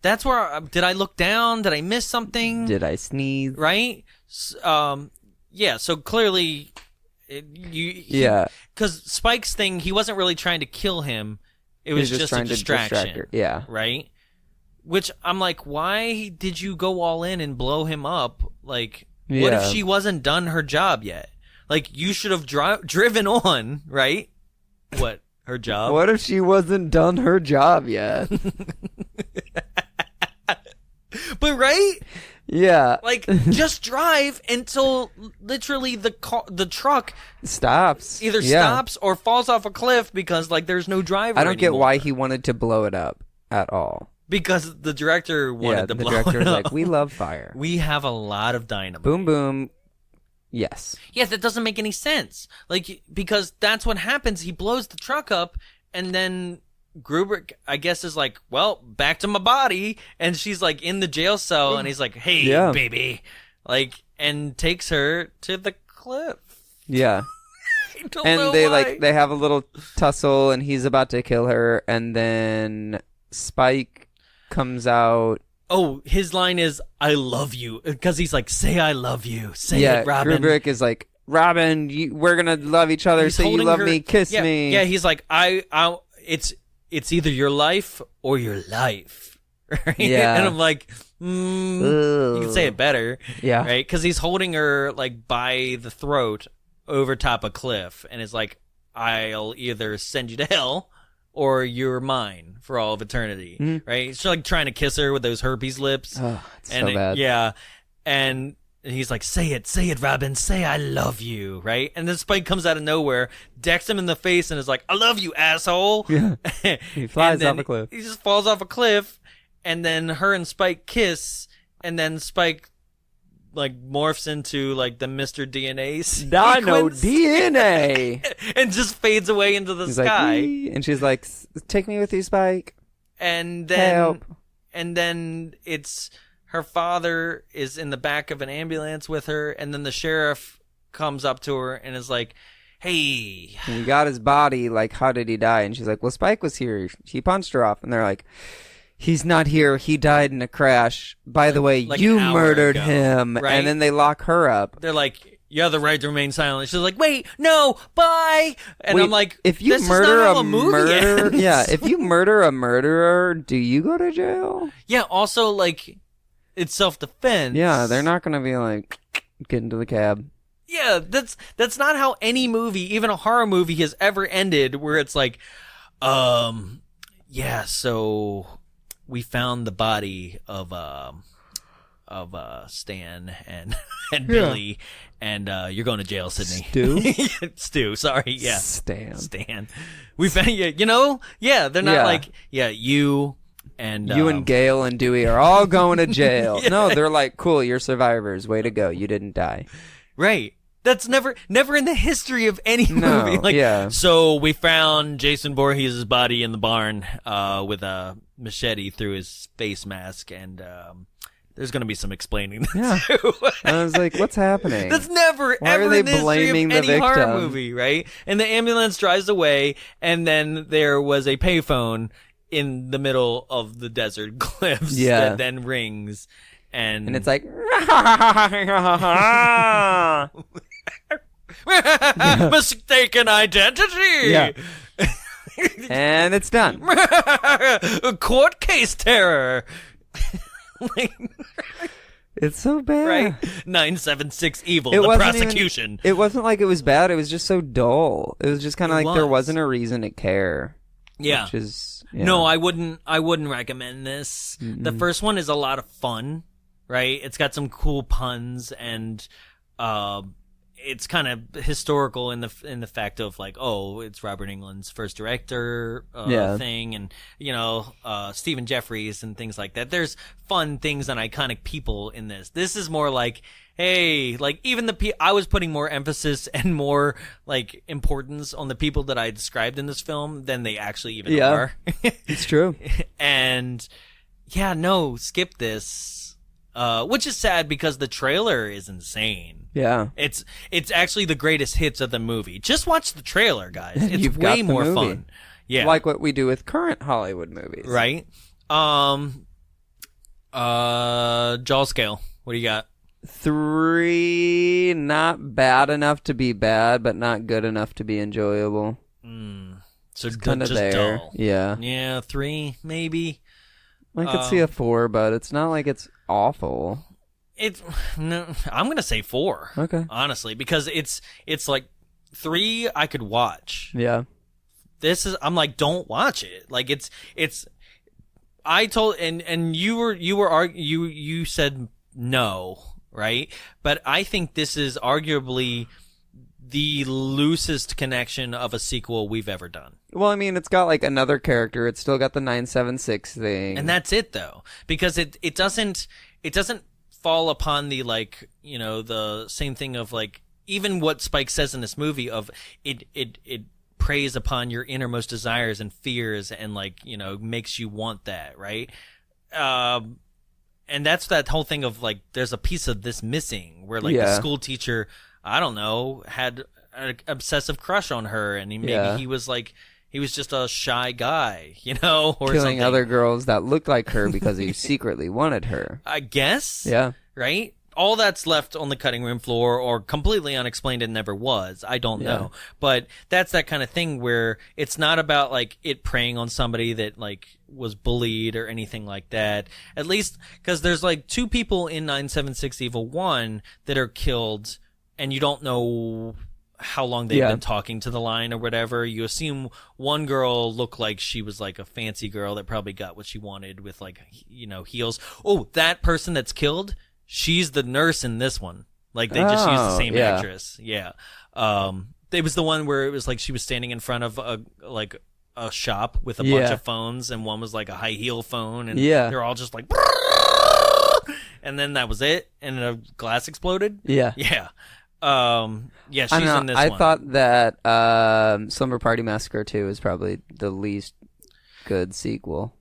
That's where... did I look down? Did I miss something? Did I sneeze? Right? Yeah, so clearly... Because Spike's thing, he wasn't really trying to kill him. It was just a distraction. Yeah. Right? Which, I'm like, why did you go all in and blow him up? What if she wasn't done her job yet? You should have driven on, right? What? Her job? What if she wasn't done her job yet? But right? Yeah. Just drive until literally the truck stops. Either stops or falls off a cliff because there's no driver I don't anymore. get why he wanted to blow it up at all. Because the director wanted to blow it up. The director was we love fire. We have a lot of dynamite. Boom, boom. Yes. Yes, that doesn't make any sense. Because that's what happens. He blows the truck up, and then Grubrick, I guess, is well, back to my body. And she's in the jail cell, and he's like, hey, baby. And takes her to the cliff. Yeah. I don't know why. They have a little tussle, and he's about to kill her, and then Spike comes out. Oh, his line is, I love you. Because he's say, I love you. Say it, Robin. Grubrick is Robin, we're going to love each other, so you love me, kiss me. Yeah, he's it's either your life or your life. Right? Yeah. And I'm like, You can say it better. Yeah. Right? Because he's holding her, like, by the throat over top a cliff, and it's like, I'll either send you to hell or you're mine for all of eternity. Right? She's, like, trying to kiss her with those herpes lips. Oh, it's so bad. Yeah. And he's like, say it, Robin, say I love you, right? And then Spike comes out of nowhere, decks him in the face, and is like, I love you, asshole. Yeah. He flies off a cliff. He just falls off a cliff, and then her and Spike kiss, and then Spike, like, morphs into, like, the Mr. DNA Dino sequence. DNA. And just fades away into the He's sky. like, "Wee," and she's like, take me with you, Spike. And then, Help. and then it's... Her father is in the back of an ambulance with her, and then the sheriff comes up to her and is like, hey. And he got his body, like, how did he die? And she's like, well, Spike was here. He punched her off. And they're like, he's not here. He died in a crash. By the way, like you an hour murdered ago, him. right? And then they lock her up. They're like, you have the right to remain silent. She's like, wait, no, bye. And Wait, I'm like, if you this murder is not how a movie murderer, ends. yeah, if you murder a murderer, do you go to jail? Yeah, also, like, it's self-defense. Yeah, they're not going to be like, get into the cab. Yeah, that's not how any movie, even a horror movie, has ever ended, where it's like, yeah, so we found the body of Stan and Billy, and you're going to jail, Sydney. Stu, sorry, yeah. Stan. We found you know? Yeah, they're not like, yeah, you and Gail and Dewey are all going to jail. Yeah. No, they're like, cool, you're survivors. Way to go. You didn't die. Right. That's never in the history of any movie. Like, yeah. So we found Jason Voorhees' body in the barn with a machete through his face mask, and there's going to be some explaining. Yeah. I was like, what's happening? That's never, Why ever are they in the history blaming of the any horror victim? movie, right? And the ambulance drives away, and then there was a payphone in the middle of the desert cliffs that then rings. And it's like, mistaken identity. Yeah. And it's done. Court case terror. It's so bad. Right? 976 evil, the prosecution. It wasn't like it was bad. It was just so dull. It was just kind of like there wasn't a reason to care. Yeah. Which is, No, I wouldn't recommend this. Mm-mm. The first one is a lot of fun, right? It's got some cool puns, and it's kind of historical in the fact of like, oh, it's Robert Englund's first director thing, and you know, Stephen Jeffries and things like that. There's fun things and iconic people in this. This is more like, hey, like even I was putting more emphasis and more like importance on the people that I described in this film than they actually even are. It's true. And yeah, no, skip this. Which is sad because the trailer is insane. Yeah. It's actually the greatest hits of the movie. Just watch the trailer, guys. It's You've way got the more movie. fun. Yeah. Like what we do with current Hollywood movies. Right. Jaw scale. What do you got? 3, not bad enough to be bad, but not good enough to be enjoyable. So it's kind of just there. dull. Yeah. Yeah, 3 maybe. I could see a 4, but it's not like it's awful. No, I'm gonna say 4. Okay. Honestly, because it's like 3 I could watch. Yeah. I'm like, don't watch it. Like it's. I told and you said no, right? But I think this is arguably the loosest connection of a sequel we've ever done. Well, I mean, it's got like another character. It's still got the 976 thing, and that's it though, because it doesn't fall upon the like, you know, the same thing of like even what Spike says in this movie of it preys upon your innermost desires and fears and like, you know, makes you want that, right? And that's that whole thing of like there's a piece of this missing where like the school teacher, I don't know, had an obsessive crush on her, and he was like, he was just a shy guy, you know, or killing something. other girls that looked like her because he secretly wanted her. I guess. Yeah. Right? all that's left on the cutting room floor or completely unexplained and never was. I don't know. But that's that kind of thing where it's not about like it preying on somebody that like was bullied or anything like that. At least because there's like 2 people in 976 Evil 1 that are killed and you don't know how long they've been talking to the line or whatever. You assume one girl looked like she was like a fancy girl that probably got what she wanted with like, you know, heels. Oh, that person that's killed, she's the nurse in this one. Like they just used the same actress. Yeah. It was the one where it was like she was standing in front of a shop with a bunch of phones and one was like a high heel phone and they're all just like, and then that was it. And a glass exploded. Yeah. Yeah. She's in this one. I thought that Slumber Party Massacre 2 is probably the least good sequel.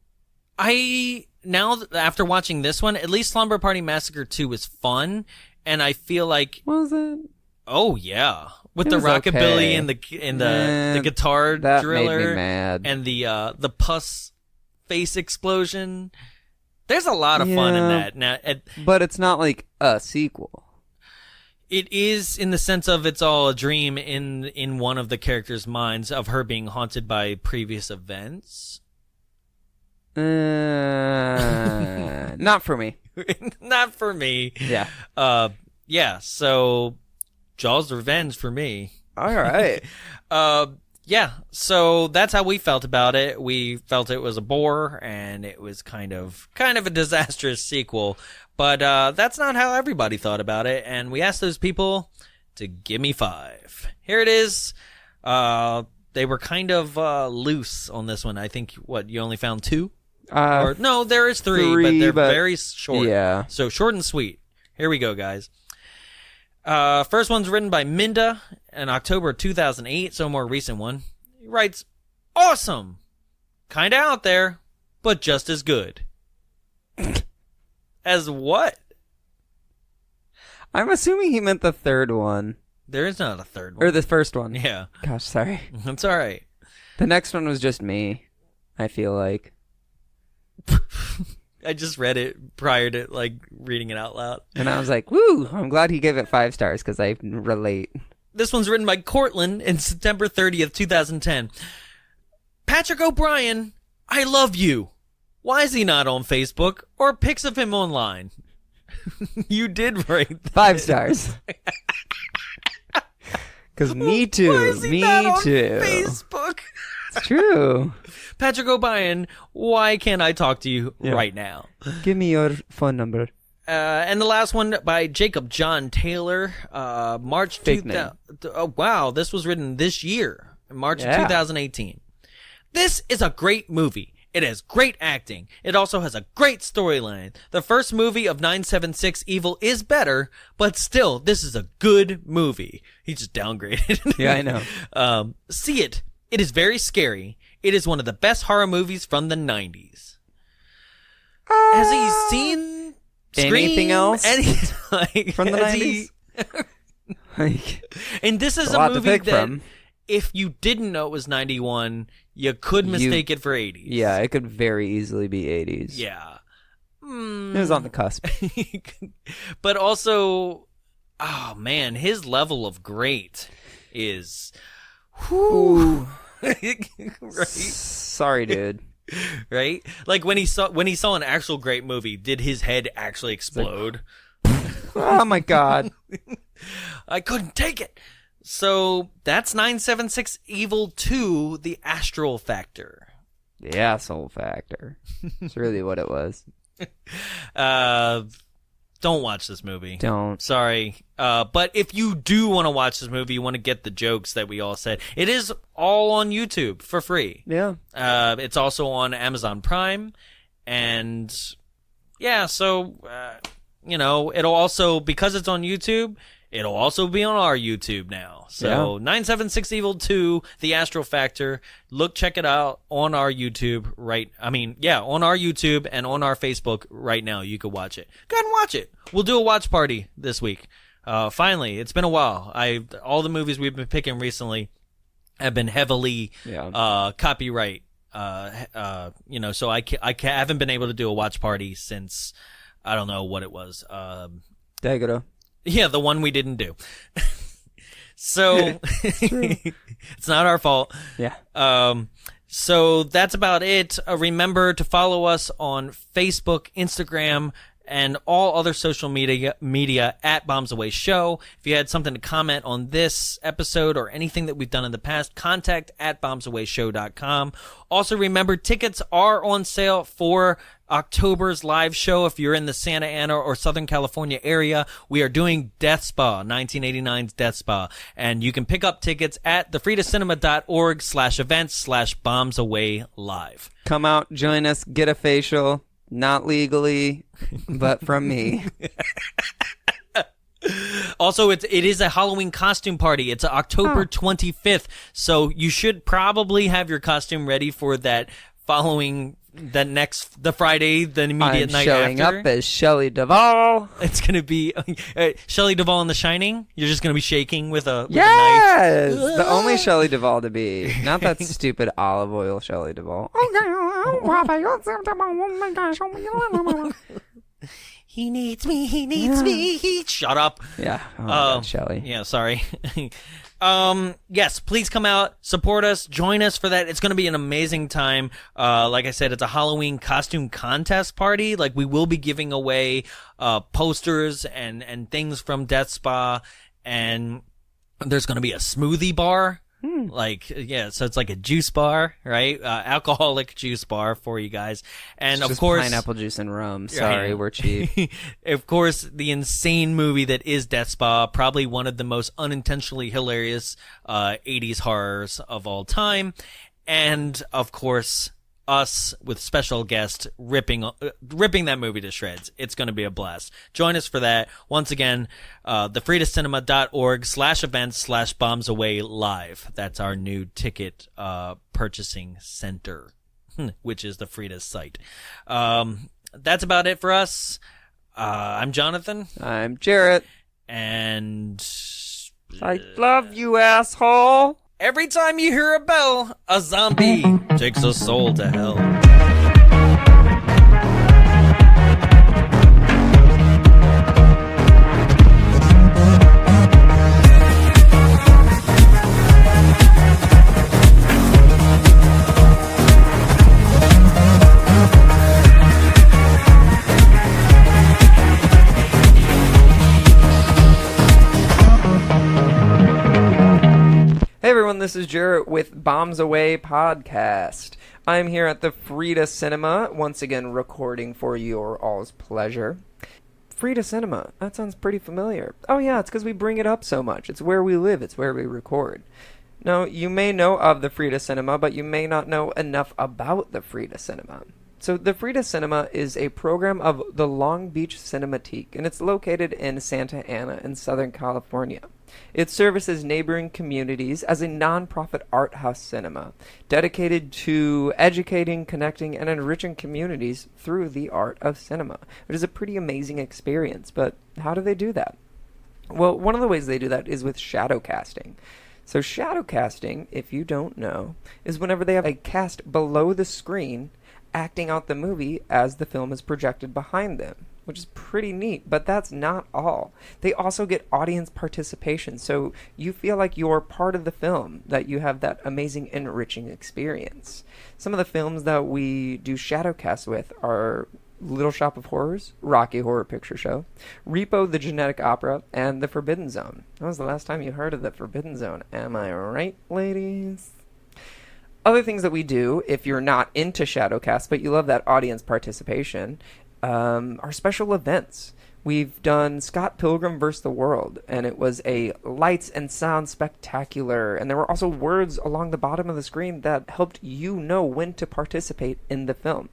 After watching this one, at least Slumber Party Massacre 2 was fun, and I feel like was it? Oh yeah, with the rockabilly and the guitar that driller made me mad. And the pus face explosion. There's a lot of fun in that. Now, but it's not like a sequel. It is in the sense of it's all a dream in one of the characters' minds of her being haunted by previous events. Not for me. Not for me. Yeah. So Jaws Revenge for me. All right. So that's how we felt about it. We felt it was a bore and it was kind of a disastrous sequel. But that's not how everybody thought about it, and we asked those people to give me 5. Here it is. They were kind of loose on this one. I think, you only found 2? No, there is 3, but they're very short. Yeah. So short and sweet. Here we go, guys. First one's written by Minda in October 2008, so a more recent one. He writes, awesome! Kinda out there, but just as good. As what? I'm assuming he meant the third one. There is not a third one. Or the first one. Yeah. Gosh, sorry. That's all right. The next one was just me, I feel like. I just read it prior to, reading it out loud. And I was like, woo, I'm glad he gave it 5 stars because I relate. This one's written by Cortland in September 30th, 2010. Patrick O'Brien, I love you. Why is he not on Facebook or pics of him online? You did write that. 5 stars. Because me too. Why is he not on Facebook? It's true. Patrick O'Brien, why can't I talk to you right now? Give me your phone number. And the last one by Jacob John Taylor, March 2000. Oh, wow, this was written this year, March of 2018. This is a great movie. It has great acting. It also has a great storyline. The first movie of 976 Evil is better, but still, this is a good movie. He just downgraded. Yeah, I know. See it. It is very scary. It is one of the best horror movies from the 90s. Has he seen anything else from the 90s? And this is a movie that, if you didn't know it was 91, you could mistake it for 80s. Yeah, it could very easily be 80s. Yeah. It was on the cusp. But also, oh man, his level of great is... Whew. Right? Sorry, dude. Right? Like when he saw an actual great movie, did his head actually explode? Oh my god. I couldn't take it. So that's 976 Evil 2, the Astral Factor. The Asshole Factor. That's really what it was. Don't watch this movie. Don't. Sorry. But if you do want to watch this movie, you want to get the jokes that we all said, it is all on YouTube for free. Yeah. It's also on Amazon Prime. And yeah, so, it'll also, because it's on YouTube, it'll also be on our YouTube now. So 976 Evil 2, The Astral Factor. Check it out on our YouTube on our YouTube and on our Facebook right now. You could watch it. Go ahead and watch it. We'll do a watch party this week. Finally, it's been a while. All the movies we've been picking recently have been heavily copyright. So I haven't been able to do a watch party since, I don't know what it was. Daigoro. Yeah, the one we didn't do. So it's not our fault. Yeah. So that's about it. Remember to follow us on Facebook, Instagram, and all other social media at Bombs Away Show. If you had something to comment on this episode or anything that we've done in the past, contact at bombsawayshow.com. Also remember, tickets are on sale for October's live show. If you're in the Santa Ana or Southern California area, we are doing Death Spa, 1989's Death Spa. And you can pick up tickets at thefridacinema.org/events/bombsawaylive. Come out, join us, get a facial. Not legally, but from me. Also, it is a Halloween costume party. It's October 25th, so you should probably have your costume ready for the Friday, the immediate night after. I'm showing up as Shelley Duvall. It's going to be Shelley Duvall in The Shining. You're just going to be shaking with a yes! knife. The only Shelley Duvall to be. Not that stupid olive oil Shelley Duvall. He needs me. He needs me. Shut up. Yeah. Oh, God, Shelley. Yeah, sorry. Yes, please come out, support us, join us for that. It's going to be an amazing time. Like I said, it's a Halloween costume contest party. Like, we will be giving away, posters and things from Death Spa, and there's going to be a smoothie bar. So it's like a juice bar, right? Alcoholic juice bar for you guys. And it's of course, pineapple juice and rum. Sorry, we're cheap. Of course, the insane movie that is Death Spa, probably one of the most unintentionally hilarious 80s horrors of all time. And of course, us with special guest ripping that movie to shreds. It's going to be a blast. Join us for that. Once again, thefridacinema.org/events/bombsawaylive. That's our new ticket purchasing center, which is the Frida's site. That's about it for us. I'm Jonathan. I'm Jarrett. And I love you, asshole. Every time you hear a bell, a zombie takes a soul to hell. Hey everyone, this is Jarrett with Bombs Away Podcast. I'm here at the Frida Cinema, once again recording for your all's pleasure. Frida Cinema, that sounds pretty familiar. Oh yeah, it's because we bring it up so much. It's where we live, it's where we record. Now, you may know of the Frida Cinema, but you may not know enough about the Frida Cinema. So the Frida Cinema is a program of the Long Beach Cinematique, and it's located in Santa Ana in Southern California. It services neighboring communities as a non-profit art house cinema, dedicated to educating, connecting, and enriching communities through the art of cinema. It is a pretty amazing experience, but how do they do that? Well, one of the ways they do that is with shadow casting. So shadow casting, if you don't know, is whenever they have a cast below the screen acting out the movie as the film is projected behind them, which is pretty neat. But that's not all. They also get audience participation, so you feel like you're part of the film, that you have that amazing enriching experience. Some of the films that we do shadow cast with are Little Shop of Horrors, Rocky Horror Picture Show, Repo the Genetic Opera, and The Forbidden Zone. When was the last time you heard of The Forbidden Zone? Am I right, ladies? Other things that we do, if you're not into Shadowcast, but you love that audience participation, are special events. We've done Scott Pilgrim vs. the World, and it was a lights and sound spectacular, and there were also words along the bottom of the screen that helped you know when to participate in the film.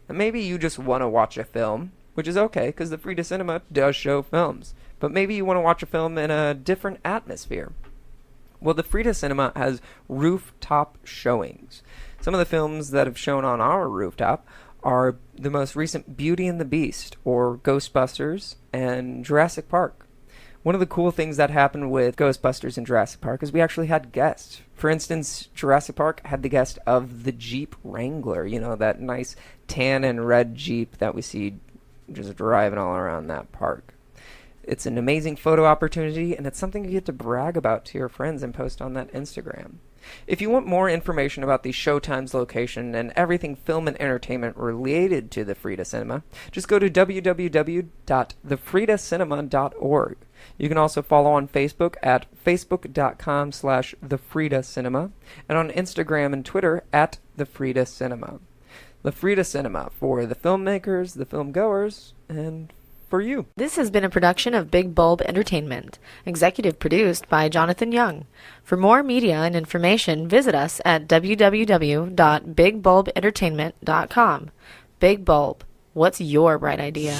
And maybe you just want to watch a film, which is okay, because the Frida Cinema does show films, but maybe you want to watch a film in a different atmosphere. Well, the Frida Cinema has rooftop showings. Some of the films that have shown on our rooftop are the most recent Beauty and the Beast, or Ghostbusters, and Jurassic Park. One of the cool things that happened with Ghostbusters and Jurassic Park is we actually had guests. For instance, Jurassic Park had the guest of the Jeep Wrangler, you know, that nice tan and red Jeep that we see just driving all around that park. It's an amazing photo opportunity, and it's something you get to brag about to your friends and post on that Instagram. If you want more information about the showtimes, location, and everything film and entertainment related to the Frida Cinema, just go to www.thefridacinema.org. You can also follow on Facebook at facebook.com/thefridacinema and on Instagram and Twitter at thefridacinema. The Frida Cinema, for the filmmakers, the film goers, and for you. This has been a production of Big Bulb Entertainment, executive produced by Jonathan Young. For more media and information, visit us at www.bigbulbentertainment.com. Big Bulb, what's your bright idea?